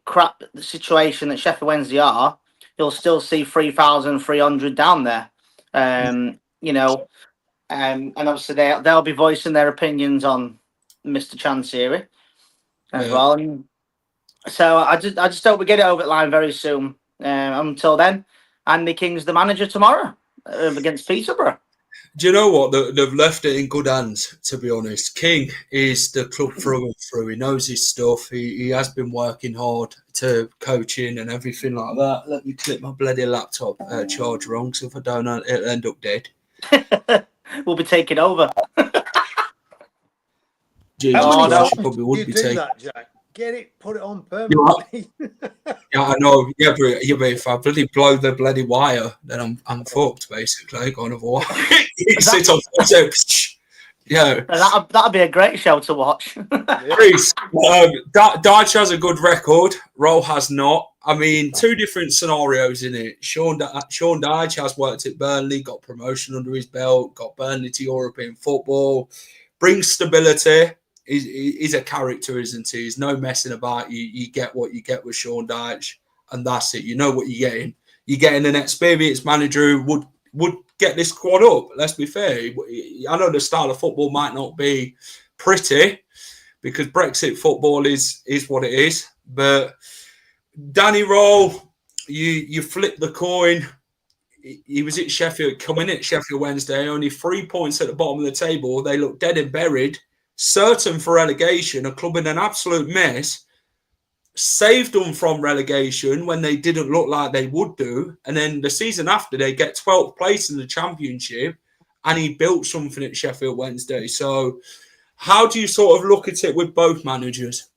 situation that Sheffield Wednesday are, you'll still see 3,300 down there. And obviously they'll be voicing their opinions on Mr. Chansiri as well. And so I just hope we get it over the line very soon. Until then, Andy King's the manager tomorrow against Peterborough. Do you know what? They've left it in good hands, to be honest. King is the club through and through. He knows his stuff. He has been working hard to coaching and everything like that. Let me click my bloody laptop charge wrong, so if I don't, it'll end up dead. We'll be taking over. Jesus, probably would be taking. That, Jack. Get it, put it on permanently. Yeah, I know. Yeah, but if I bloody blow the bloody wire, then I'm fucked basically. Kind of wire. Sit on Yeah. That'd be a great show to watch. Reece, Dyche has a good record. Rohl has not. I mean, two different scenarios in it. Sean Dyche has worked at Burnley, got promotion under his belt, got Burnley to European football, brings stability. He's a character, isn't he? He's no messing about. You get what you get with Sean Dyche, and that's it. You know what you're getting. You're getting an experienced manager who would get this squad up. Let's be fair. I know the style of football might not be pretty because Brexit football is what it is. But Danny Rohl, you flip the coin. He was at Sheffield, coming at Sheffield Wednesday, only 3 points at the bottom of the table. They look dead and buried, certain for relegation, a club in an absolute mess. Saved them from relegation when they didn't look like they would do. And then the season after, they get 12th place in the Championship, and he built something at Sheffield Wednesday. So how do you sort of look at it with both managers?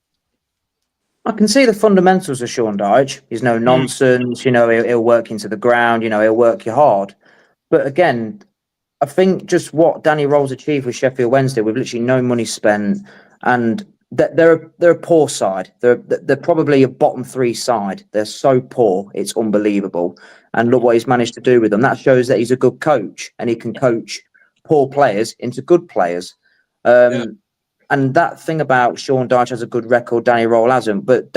I can see the fundamentals of Sean Dyche. He's no nonsense. He'll work into the ground. He'll work you hard. But again, I think just what Danny Rohl's achieved with Sheffield Wednesday, with literally no money spent, and they're a poor side. They're probably a bottom three side. They're so poor, it's unbelievable. And look what he's managed to do with them. That shows that he's a good coach, and he can coach poor players into good players. And that thing about Sean Dyche has a good record, Danny Rohl hasn't. But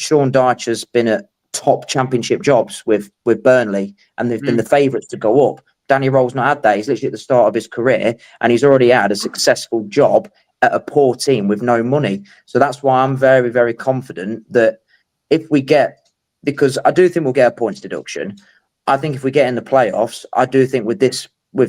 Sean Dyche has been at top championship jobs with Burnley, and they've been the favourites to go up. Danny Rohl's not had that. He's literally at the start of his career, and he's already had a successful job at a poor team with no money. So that's why I'm very, very confident that if we get, because I do think we'll get a points deduction. I think if we get in the playoffs, I do think with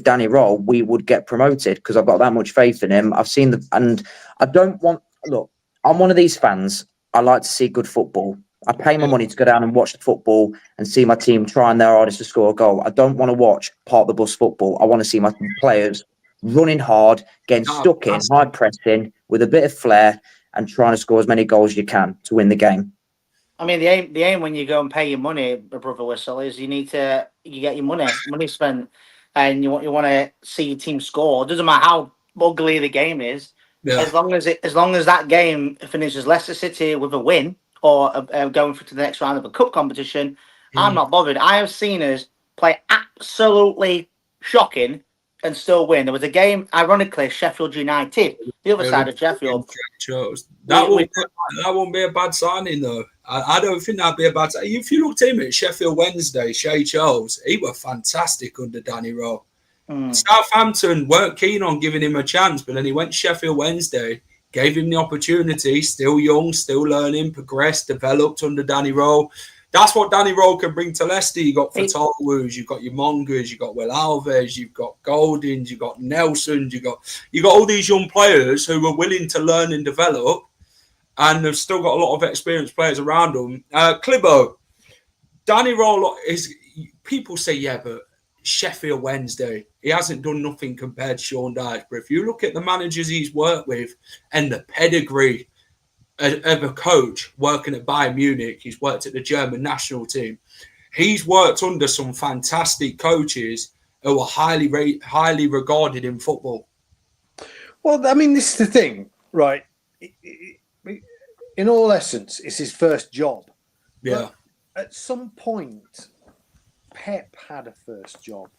Danny Rohl, we would get promoted because I've got that much faith in him. I've seen and I don't want, look, I'm one of these fans. I like to see good football. I pay my money to go down and watch the football and see my team trying their hardest to score a goal. I don't want to watch part of the bus football. I want to see my players running hard, getting stuck in, high pressing, with a bit of flair, and trying to score as many goals as you can to win the game. I mean, the aim when you go and pay your money, Brother Whistle, is you get your money spent, and you want to see your team score. It doesn't matter how ugly the game is, as long as that game finishes Leicester City with a win or going through to the next round of a cup competition. I'm not bothered. I have seen us play absolutely shocking and still win. There was a game, ironically, Sheffield United, the other side of Sheffield. That won't be a bad signing, though. I don't think that'd be a bad signing. If you looked at him at Sheffield Wednesday, Shea Charles, he was fantastic under Danny Rohl. Southampton weren't keen on giving him a chance, but then he went to Sheffield Wednesday, gave him the opportunity, still young, still learning, progressed, developed under Danny Rohl. That's what Danny Rohl can bring to Leicester. You got Fatalwus, you've got your Mongas, you've got Will Alves, you've got Goldings, you've got Nelsons, you got all these young players who are willing to learn and develop, and they've still got a lot of experienced players around them. Clibbo, Danny Rohl is. People say, yeah, but Sheffield Wednesday, he hasn't done nothing compared to Sean Dyche. But if you look at the managers he's worked with and the pedigree of a coach working at Bayern Munich, he's worked at the German national team. He's worked under some fantastic coaches who are highly regarded in football. Well, I mean, this is the thing, right? In all essence, it's his first job. Yeah. But at some point, Pep had a first job.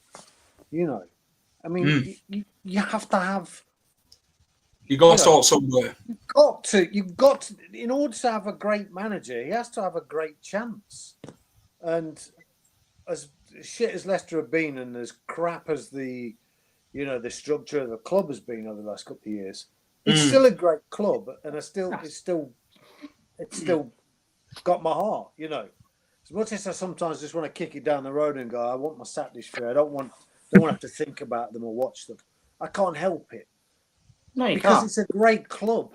I mean, you have to have. You got to start somewhere. You've got to. In order to have a great manager, he has to have a great chance. And as shit as Leicester have been, and as crap as the structure of the club has been over the last couple of years, it's still a great club, and it's still got my heart. As much as I sometimes just want to kick it down the road and go, I want my sat dish free. I don't want to have to think about them or watch them. I can't help it. No, you because can't. It's a great club.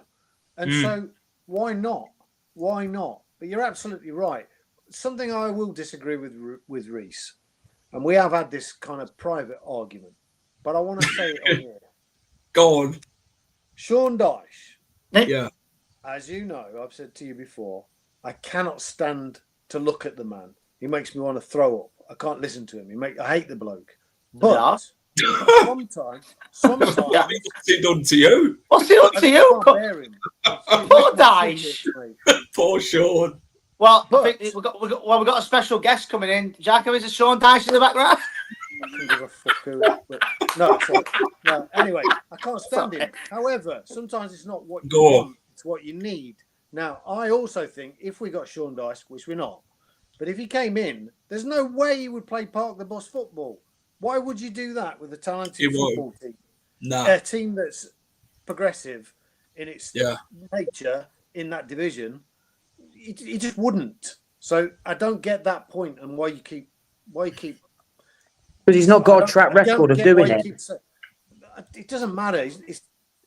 And so why not? Why not? But you're absolutely right. Something I will disagree with Reece, and we have had this kind of private argument, but I want to say it on here. Go on. Sean Dyche. Yeah. As you know, I've said to you before, I cannot stand to look at the man. He makes me want to throw up. I can't listen to him. I hate the bloke. But Sometimes. What's it done to you? What's it done to you? Can't bear him. Poor Dyche. Poor Sean. Well, But- I think we got a special guest coming in. Jacko, is it Sean Dyche in the background? I can give a fuck who. But no, sorry. No. Anyway, I can't stand him. However, sometimes it's not what you Go on. want; it's what you need. Now, I also think if we got Sean Dyche, which we're not, but if he came in, there's no way he would play park the bus football. Why would you do that with a talented He won't. football team? Nah. A team that's progressive in its Yeah. nature in that division, he just wouldn't. So I don't get that point and why you keep. Because he's not got a track I don't record of get doing why you it. keep it doesn't matter.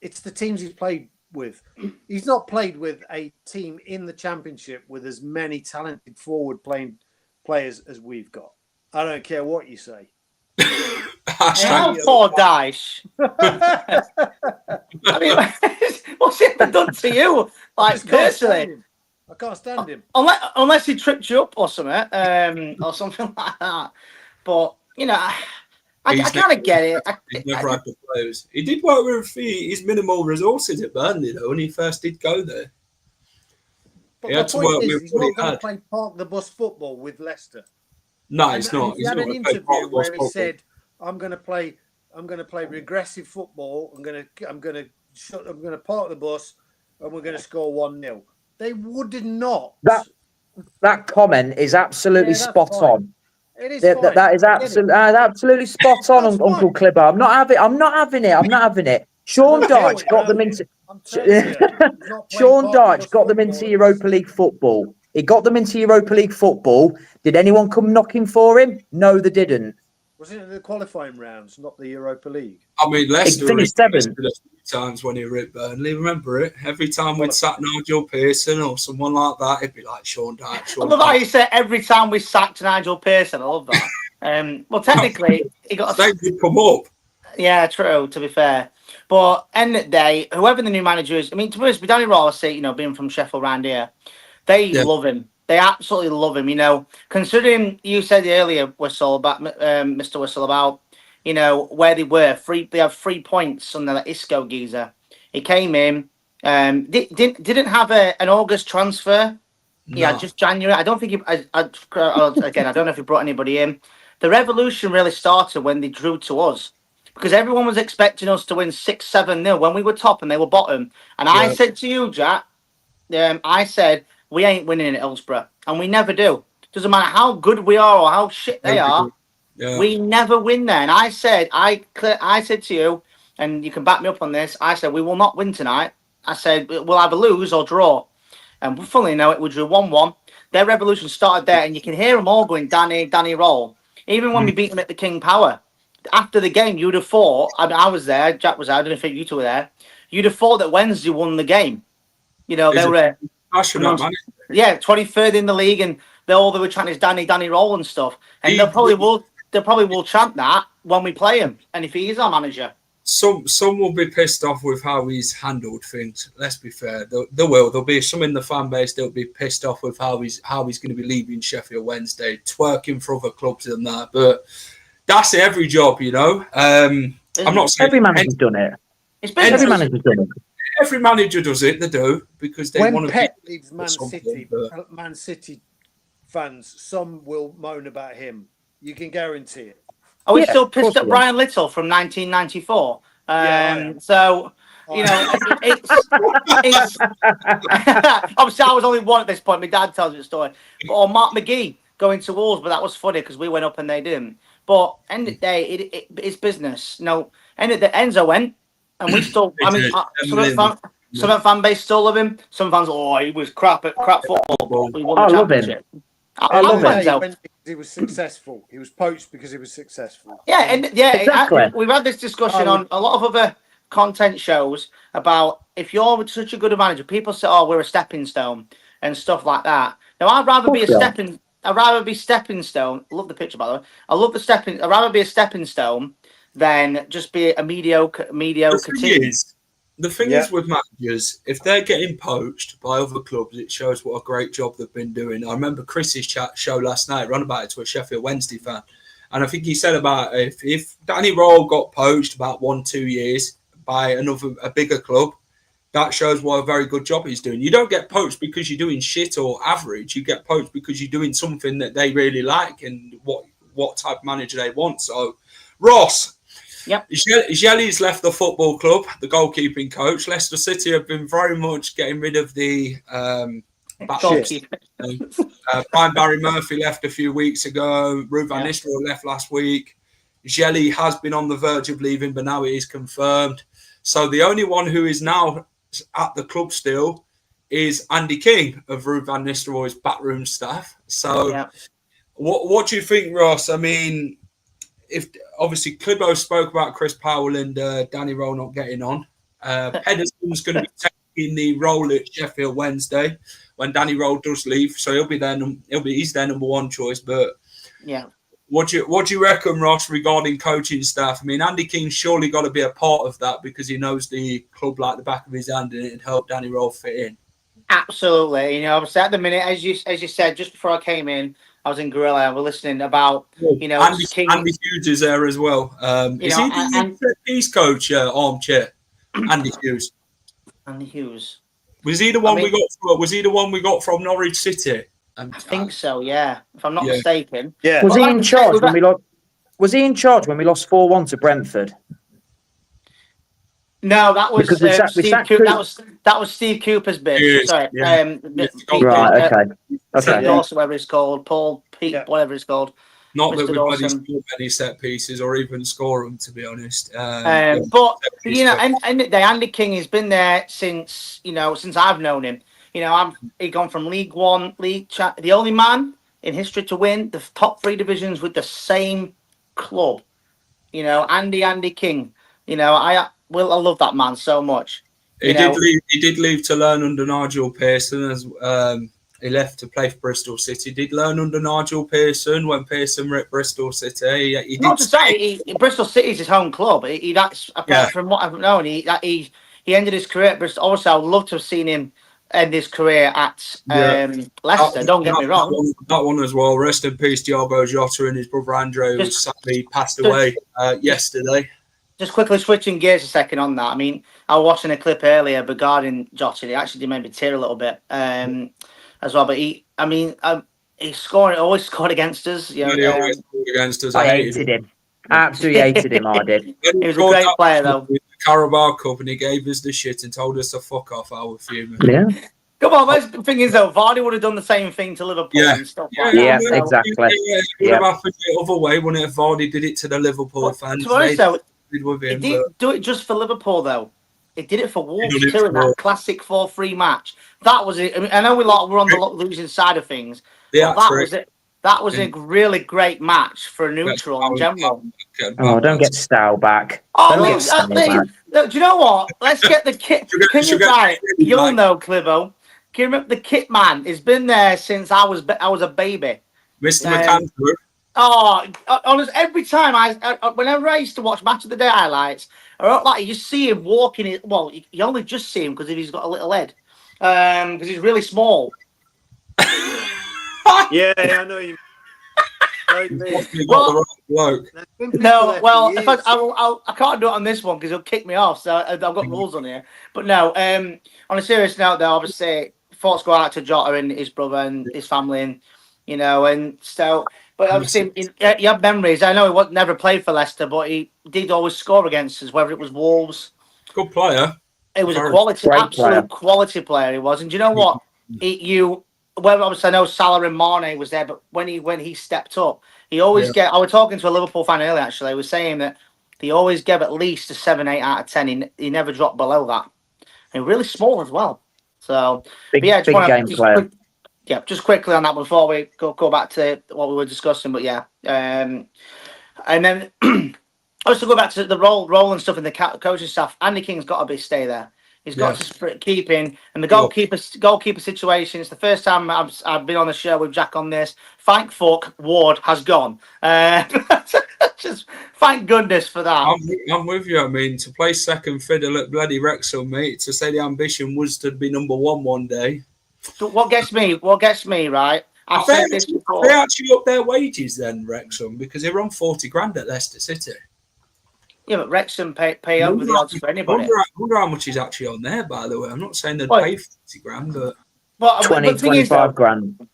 It's the teams he's played with. He's not played with a team in the Championship with as many talented forward playing players as we've got. I don't care what you say. How poor Dyche. I mean, what's it done to you? Like, Just can't stand personally? him. I can't stand him. Unless he tripped you up or something, or something like that. But, you know, I kind of get it. He's never had the players. He did work with his minimal resources at Burnley, though, when he first did go there. But He the had to point work is, with he's what he not going to had. play park the bus football with Leicester. No, And- it's and not. He He's had not an gonna play interview part of the where he football. said, "I'm going to play regressive football. I'm going to park the bus, and we're going to score 1-0." They would not. That comment is absolutely Yeah, that's spot fine. on. It is That fine. is I get it. absolutely spot on, That's Uncle fine. Clipper. I'm not having it. Sean I don't care what Dyche you're got them having. into I'm telling you, he's not playing Sean park the Dyche bus got them football into at Europa Leicester. League football. He got them into Europa League football. Did anyone come knocking for him? No, they didn't. Was it the qualifying rounds, not the Europa League? I mean, Leicester finished seventh. a few times when he were at Burnley. Remember it? Every time we'd sack Nigel Pearson or someone like that, it'd be like Sean Dyche. I love how you say every time we sacked Nigel Pearson. I love that. Well, technically, he got They would come up. Yeah, true, to be fair. But end of the day, whoever the new manager is, I mean, to be honest, with Danny Rohl, being from Sheffield around here, they love him. They absolutely love him, Considering you said earlier, Whistle, about Mr. Whistle, about, where they were. They have 3 points on the Isco geezer. He came in, didn't have an August transfer. No. Yeah, just January. I don't think again, I don't know if he brought anybody in. The revolution really started when they drew to us. Because everyone was expecting us to win 6-7-0 when we were top and they were bottom. And I said to you, Jack, I said, we ain't winning at Hillsborough. And we never do. Doesn't matter how good we are or how shit they are, we never win there. And I said to you, and you can back me up on this, I said, we will not win tonight. I said, we'll either lose or draw. And funnily enough, we drew 1-1. Their revolution started there, and you can hear them all going, Danny Rohl. Even when we beat them at the King Power. After the game, you'd have thought, I was there, Jack was there, I don't know if you two were there, you'd have thought that Wednesday won the game. They were passionate, man. 23rd in the league, and they were chanting Danny Rohl and stuff. And they probably will chant that when we play him, and if he is our manager. Some will be pissed off with how he's handled things. Let's be fair. There'll be some in the fan base that'll be pissed off with how he's going to be leaving Sheffield Wednesday, twerking for other clubs and that. But that's every job, I'm not saying Every manager's done it. Every manager's done it. Every manager does it. They do because they want When to. Pep leaves Man something, City, but- Man City fans, some will moan about him. You can guarantee it. Are we Yeah, still of course pissed at we are. Brian Little from 1994? Yeah, I am. So, it's obviously I was only one at this point. My dad tells me the story. But or Mark McGee going to Wolves, but that was funny because we went up and they didn't. But end of the day, it's business. End of the Enzo went, and we still. I mean, some of the fan base still love him. Some fans, he was crap at crap football. We won the I love him. championship. I love One day Enzo. when he was successful. He was poached because he was successful. Yeah, Exactly. we've had this discussion on a lot of other content shows about if you're such a good manager, people say, we're a stepping stone and stuff like that. Now, I'd rather be stepping stone. I love the picture, by the way. I'd rather be a stepping stone than just be a mediocre team. The thing is with managers, if they're getting poached by other clubs, it shows what a great job they've been doing. I remember Chris's show last night, ran about it to a Sheffield Wednesday fan, And I think he said about if Danny Rohl got poached about 1-2 years by a bigger club, that shows what a very good job he's doing. You don't get poached because you're doing shit or average. You get poached because you're doing something that they really like and what type of manager they want. So, Ross, yep, Jelly's left the football club, the goalkeeping coach. Leicester City have been very much getting rid of the goalkeeper. Brian Barry Murphy left a few weeks ago. Ruud van Nistelrooy left last week. Jelly has been on the verge of leaving, but now it is confirmed. So the only one who is now at the club still is Andy King of Ruud van Nistelrooy's backroom staff. So what do you think, Ross? I mean, if obviously Clibo spoke about Chris Powell and Danny Rohl not getting on. Pedersen's going to be taking the role at Sheffield Wednesday when Danny Rohl does leave, so he'll be there. He's their number one choice. But what do you reckon, Ross, regarding coaching staff? I mean, Andy King's surely got to be a part of that because he knows the club like the back of his hand, and it'd help Danny Rohl fit in. Absolutely. You know, obviously at the minute, as you said just before I came in, I was in Gorilla. We're listening about Andy Hughes is there as well. Is he the piece coach armchair? Andy Hughes. Andy Hughes. Was he the one we got? Was he the one we got from Norwich City? I think so. Yeah, if I'm not mistaken. Yeah. Was he in charge when we lost? Was he in charge when we lost 4-1 to Brentford? No, that was Steve Cooper. That was Steve Cooper's bit. Yes, Sorry, right. Okay. Dawson, whatever it's called, Paul, Pete, whatever it's called. Not that we've really scored any set pieces or even score them, to be honest. But you know, and Andy King has been there since I've known him. You know, he gone from League One, the only man in history to win the top 3 divisions with the same club. You know, Andy King. You know, I love that man so much. He did leave to learn under Nigel Pearson as he left to play for Bristol City. Did learn under Nigel Pearson when Pearson were at Bristol City. He not just that. Bristol City is his home club. From what I've known, he ended his career at Bristol. Also, I would love to have seen him end his career at Leicester. Don't get me wrong. That one as well. Rest in peace, Diogo Jota and his brother Andre, who sadly passed away yesterday. Just quickly switching gears a second on that. I mean, I was watching a clip earlier regarding Jota. It actually did make me tear a little bit as well. But he always scored against us. He always scored against us. I hated him. Absolutely hated him. I did. He was a great player, though. With the Carabao Cup, and he gave us the shit and told us to fuck off. I was fuming. Yeah. Come on, the thing is though, Vardy would have done the same thing to Liverpool and stuff like that. Yeah, exactly. It would have happened the other way, wouldn't it? If Vardy did it to the Liverpool fans. To be honest, though, with him, he didn't do it just for Liverpool, though. He did it for Wolves too in that classic 4-3 match. That was it. I mean, I know we're on the losing side of things. But that was it. That was a really great match for a neutral in general. Oh, don't get Stow back. Do you know what? Let's get the kit. You'll know, Clivo. Can you remember the kit man? He's been there since I was a baby. Mr. McAndrew. Oh, honest, every time whenever I used to watch Match of the Day highlights, you just see him walking. Well, you only just see him because he's got a little head, because he's really small. Yeah, I know you. I can't do it on this one because he'll kick me off. So I've got rules on here. But no, on a serious note, though, obviously, thoughts go out to Jota and his brother and his family, and so. But obviously, you have memories. I know he never played for Leicester, but he did always score against us, whether it was Wolves. Good player. It was absolute quality player. He was, and do you know what? Obviously, I know Salah and Mane was there, but when he stepped up, he always I was talking to a Liverpool fan earlier. Actually, he was saying that he always gave at least a 7, 8 out of 10. He never dropped below that. And really small as well. So, big game player. Just quickly on that before we go back to what we were discussing. But and then also go back to the role and stuff in the coaching staff. Andy King's got to stay there. He's got to keep in. And the goalkeeper situation, it's the first time I've been on the show with Jack on this. Thank fuck Ward has gone. Just thank goodness for that. I'm with you. I mean, to play second fiddle at bloody Wrexham, mate, to say the ambition was to be number 1 one day. What gets me, right? I've said this before. They actually up their wages then, Wrexham, because they were on 40 grand at Leicester City. Yeah, but Wrexham pay over the odds for anybody. Wonder how much is actually on there, by the way. I'm not saying they'd pay 40 grand, but... 25 grand.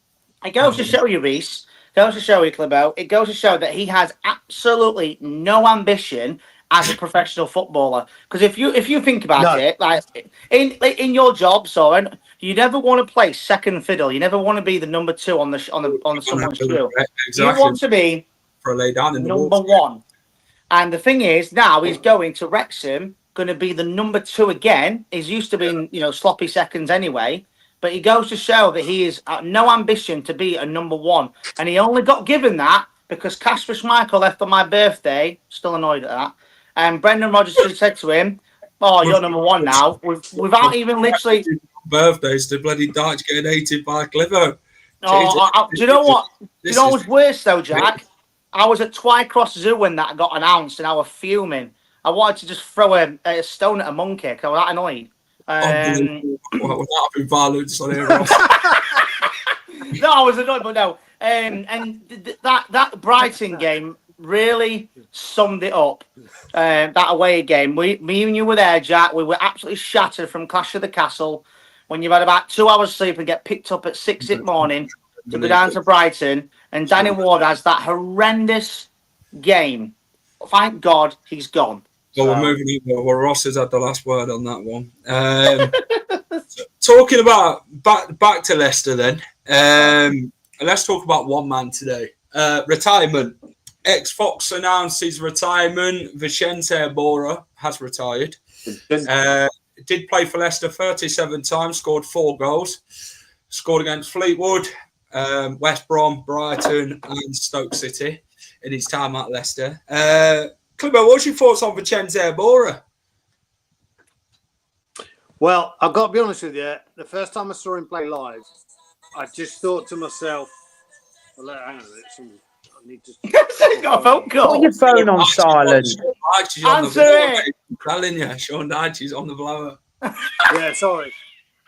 It goes to show you, Reese. It goes to show you, Clibo. It goes to show that he has absolutely no ambition as a professional footballer. Because if you think about it, like in your job, Soren, you never want to play second fiddle. You never want to be the number 2 on someone's shoe. Exactly. You want to be for a lay down in number 1. And the thing is, now he's going to Wrexham, going to be the number 2 again. He's used to being, sloppy seconds anyway. But he goes to show that he is no ambition to be a number 1. And he only got given that because Kasper Schmeichel left on my birthday. Still annoyed at that. And Brendan Rodgers said to him, "Oh, you're number 1 now." Without even literally... Birthdays to bloody Dutch getting hated by Clivo. Do you know what? Do you know what's worse though, Jack? I was at Twycross Zoo when that got announced and I was fuming. I wanted to just throw a stone at a monkey because I was that annoyed. Without having violence on here. No, I was annoyed, but no. That Brighton game really summed it up. That away game. Me and you were there, Jack. We were absolutely shattered from Clash of the Castle. When you've had about 2 hours sleep and get picked up at 6 in the morning to go down to Brighton, and Danny Ward has that horrendous game. Thank God he's gone. Well, we're moving in. Well, Ross has had the last word on that one. Talking about back to Leicester then. Let's talk about one man today. Retirement. Ex-Fox announced his retirement. Vicente Iborra has retired. Did play for Leicester 37 times, scored 4 goals. Scored against Fleetwood, West Brom, Brighton and Stoke City in his time at Leicester. Clibo, what's your thoughts on Vicente Iborra? Well, I've got to be honest with you. The first time I saw him play live, I just thought to myself, well, hang on a minute. I need to... He's got a phone call. Put your phone on silent. Answer it. I'm telling you, Sean Dyche's on the blower. Yeah, sorry.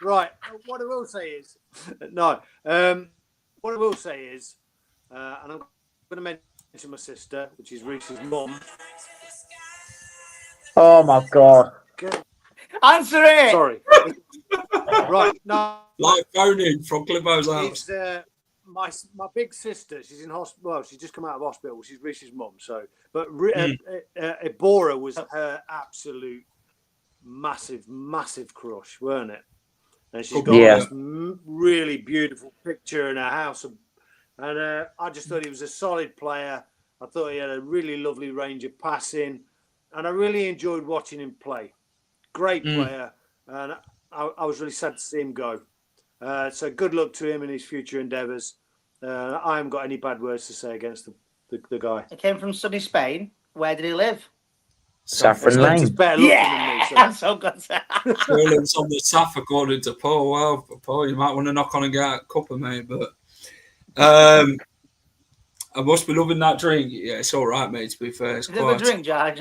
Right. What I will say is... No. What I will say is, and I'm going to mention my sister, which is Reese's mum. Oh, my God. Okay. Answer it. Sorry. Right. No. Like phoning from Clibo's house. It's my big sister. She's in hospital. Well, she's just come out of hospital. She's Reese's mum. So, but Iborra was her absolute massive crush, weren't it? And she's got this really beautiful picture in her house. And I just thought he was a solid player. I thought he had a really lovely range of passing. And I really enjoyed watching him play. Great player. And I was really sad to see him go. So good luck to him in his future endeavours. I haven't got any bad words to say against the guy. He came from sunny Spain. Where did he live? Saffron Lane. Yeah, I'm so good. It's on the Saff according to Paul. Well, Paul, you might want to knock on and get a cuppa, mate. But I must be loving that drink. Yeah, it's all right, mate. To be fair, it's quite. Is it a drink, Jack?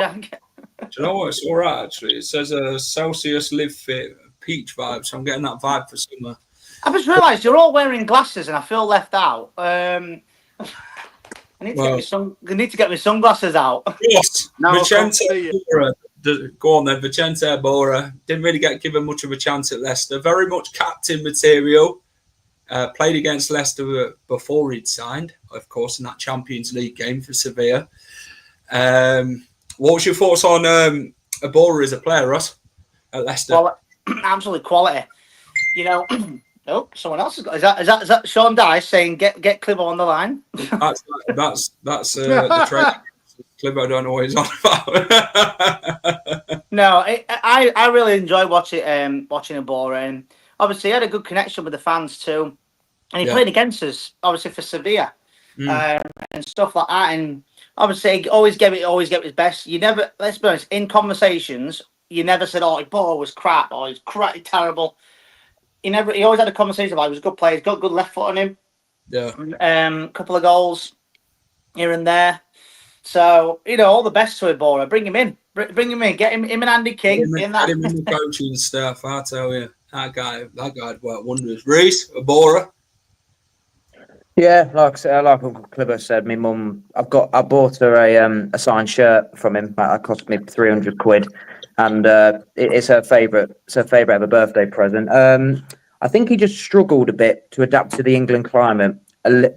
Do you know what? It's all right actually. It says Celsius Live Fit peach vibe, so I'm getting that vibe for summer. I just realised you're all wearing glasses, and I feel left out. I need to get my sunglasses out. Yes, Vicente Iborra. Go on then, Vicente Iborra. Didn't really get given much of a chance at Leicester. Very much captain material. Played against Leicester before he'd signed, of course, in that Champions League game for Sevilla. What was your thoughts on Iborra as a player, Ross, at Leicester? Absolute quality. You know, someone else has got. Is that Sean Dyche saying get Clibo on the line? That's the trade. Clibo don't know what he's on about. No, I really enjoy watching Iborra, and obviously he had a good connection with the fans too, and he played against us obviously for Sevilla and stuff like that, and obviously he always gave his best. You never, let's be honest, in conversations you never said, "Oh, Iborra was crap," or "He's terrible." He always had a conversation about he was a good player. He's got good left foot on him. Yeah. Couple of goals here and there. So, all the best to Iborra. Bring him in. Bring him in. Get him and Andy King. Get him in the coaching staff, I tell you. That guy worked wonders. Reece, Iborra. Yeah, like Uncle Clibber said, my mum, I bought her a signed shirt from him. That cost me £300, and it's her favourite. It's her favourite ever birthday present. I think he just struggled a bit to adapt to the England climate,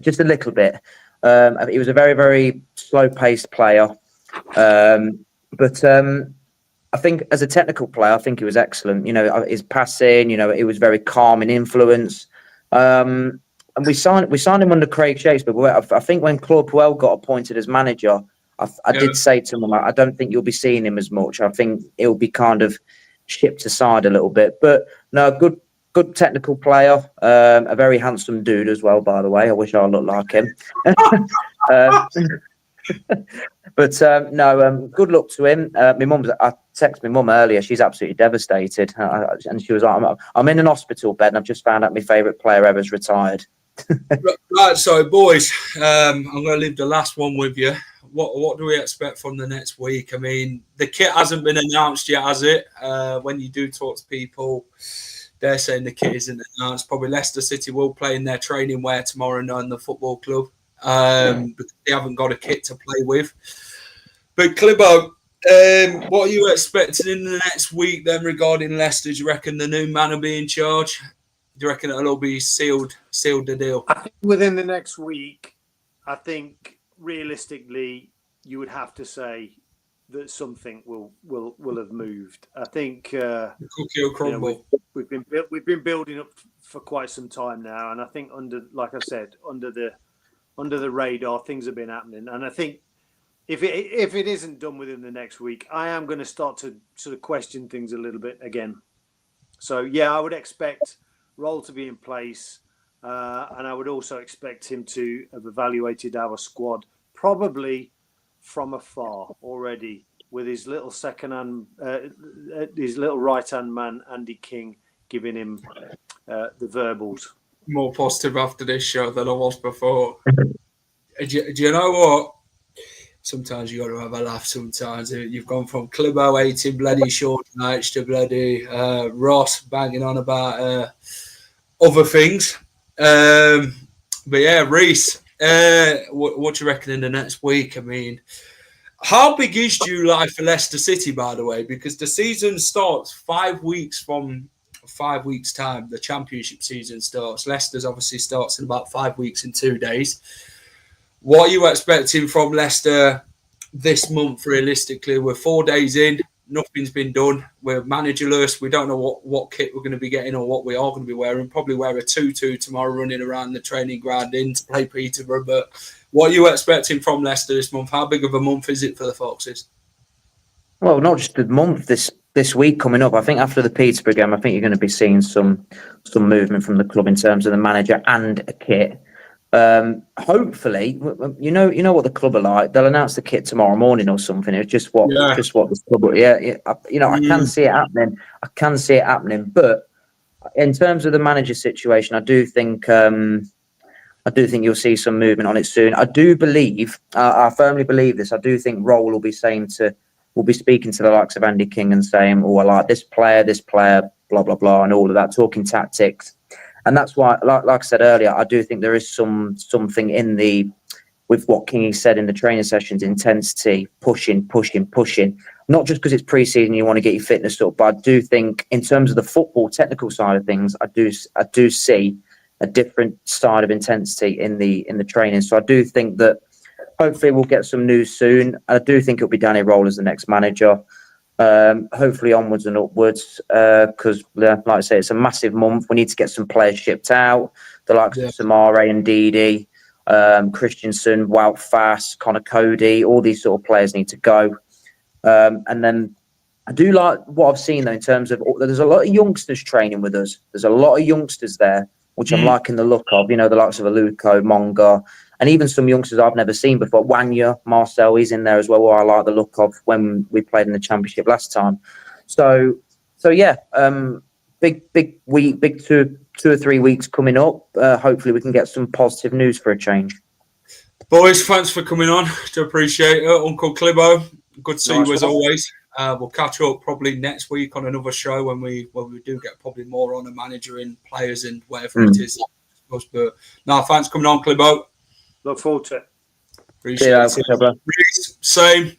just a little bit. He was a very, very slow-paced player, but I think as a technical player, I think he was excellent. His passing, he was very calm in influence. And we signed him under Craig Shakespeare. But I think when Claude Puel got appointed as manager, I did say to him, I don't think you'll be seeing him as much. I think he'll be kind of shipped aside a little bit. But no, good technical player, a very handsome dude as well, by the way. I wish I looked like him. But no, good luck to him. I texted my mum earlier. She's absolutely devastated, and she was like, "I'm in an hospital bed, and I've just found out my favourite player ever's retired." Right, so boys, I'm going to leave the last one with you. What do we expect from the next week? I mean, the kit hasn't been announced yet, has it? When you do talk to people, they're saying the kit isn't announced. Probably Leicester City will play in their training wear tomorrow night in the football club. Because they haven't got a kit to play with. But Clibbo, what are you expecting in the next week then regarding Leicester? Do you reckon the new man will be in charge? Do you reckon it'll all be sealed the deal? I think within the next week, I think realistically you would have to say that something will have moved. I think The cookie will crumble. we've been building up for quite some time now, and I think under the radar, things have been happening. And I think if it isn't done within the next week, I am going to start to sort of question things a little bit again. So, yeah, I would expect Rohl to be in place. And I would also expect him to have evaluated our squad, probably from afar already, with his little his little right-hand man, Andy King, giving him the verbals. More positive after this show than I was before. Do you know what? Sometimes you got to have a laugh. Sometimes you've gone from Clibbo hating bloody short nights to bloody Ross banging on about other things. But yeah, Reese, what do you reckon in the next week? I mean, how big is July for Leicester City, by the way? Because the season starts 5 weeks from 5 weeks' time. The Championship season starts. Leicester's obviously starts in about 5 weeks and 2 days. What are you expecting from Leicester this month, realistically? We're 4 days in. Nothing's been done. We're managerless. We don't know what kit we're going to be getting or what we are going to be wearing. Probably wear a tutu tomorrow running around the training ground in to play Peterborough. But what are you expecting from Leicester this month? How big of a month is it for the Foxes? Well, not just the month, this week coming up. I think after the Peterborough game, I think you're going to be seeing some movement from the club in terms of the manager and a kit. Hopefully, you know what the club are like. They'll announce the kit tomorrow morning or something. It's just what the club. Yeah. I can see it happening. But in terms of the manager situation, I do think you'll see some movement on it soon. I do believe, I firmly believe this. I do think Rohl will be speaking to the likes of Andy King and saying, "Oh, I like this player, blah blah blah," and all of that, talking tactics. And that's why, like I said earlier, I do think there is something with what Kingy said in the training sessions, intensity, pushing. Not just because it's pre-season, you want to get your fitness up, but I do think in terms of the football technical side of things, I do see a different side of intensity in the training. So I do think that hopefully we'll get some news soon. I do think it'll be Danny Rohl as the next manager. Hopefully onwards and upwards, because like I say, it's a massive month. We need to get some players shipped out, the likes of Samare and Ndidi, Christensen, Wout Fass, Connor Cody, all these sort of players need to go. And then I do like what I've seen though in terms of there's a lot of youngsters training with us. There's a lot of youngsters there, which I'm liking the look of. The likes of Aluko, Monga, and even some youngsters I've never seen before. Wanya, Marcel, he's in there as well, who I like the look of when we played in the Championship last time. So yeah, big week, big two or 3 weeks coming up. Hopefully we can get some positive news for a change. Boys, thanks for coming on. Do appreciate it. Uncle Clibbo, good to see you as always. We'll catch up probably next week on another show when we do get probably more on a manager and players and whatever it is discuss. But no, thanks for coming on, Clibo. Look forward to it. Appreciate it. Same.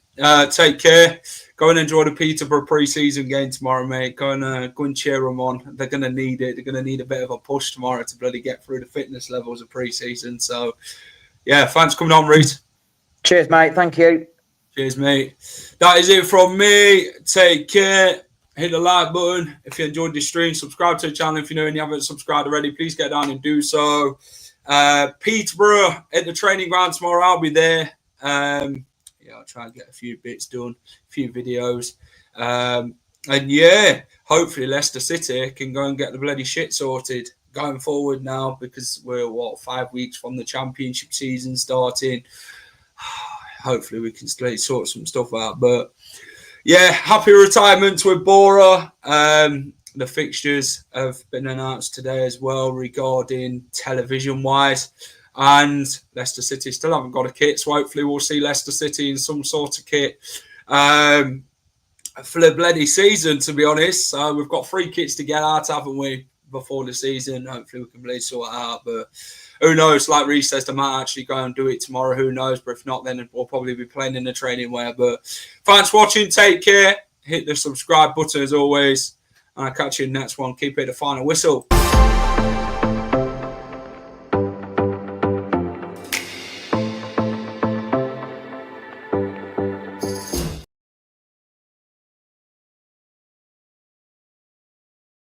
Take care. Go and enjoy the Peterborough pre-season game tomorrow, mate. Go and cheer them on. They're going to need it. They're going to need a bit of a push tomorrow to bloody get through the fitness levels of pre-season. So, yeah, thanks for coming on, Reece. Cheers, mate. Thank you. Cheers, mate. That is it from me. Take care. Hit the like button if you enjoyed this stream. Subscribe to the channel if you know and you haven't subscribed already. Please get down and do so. Peterborough at the training ground tomorrow. I'll be there. I'll try and get a few bits done, a few videos. And yeah, hopefully Leicester City can go and get the bloody shit sorted going forward now, because we're 5 weeks from the championship season starting. Hopefully we can sort some stuff out. But yeah, happy retirement with Bora. The fixtures have been announced today as well regarding television-wise. And Leicester City still haven't got a kit, so hopefully we'll see Leicester City in some sort of kit for the bloody season, to be honest. We've got 3 kits to get out, haven't we, before the season. Hopefully we can bloody sort it out. But who knows? Like Reece says, they might actually go and do it tomorrow. Who knows? But if not, then we'll probably be playing in the training wear. But thanks for watching. Take care. Hit the subscribe button as always. And I'll catch you in the next one. Keep it the final whistle.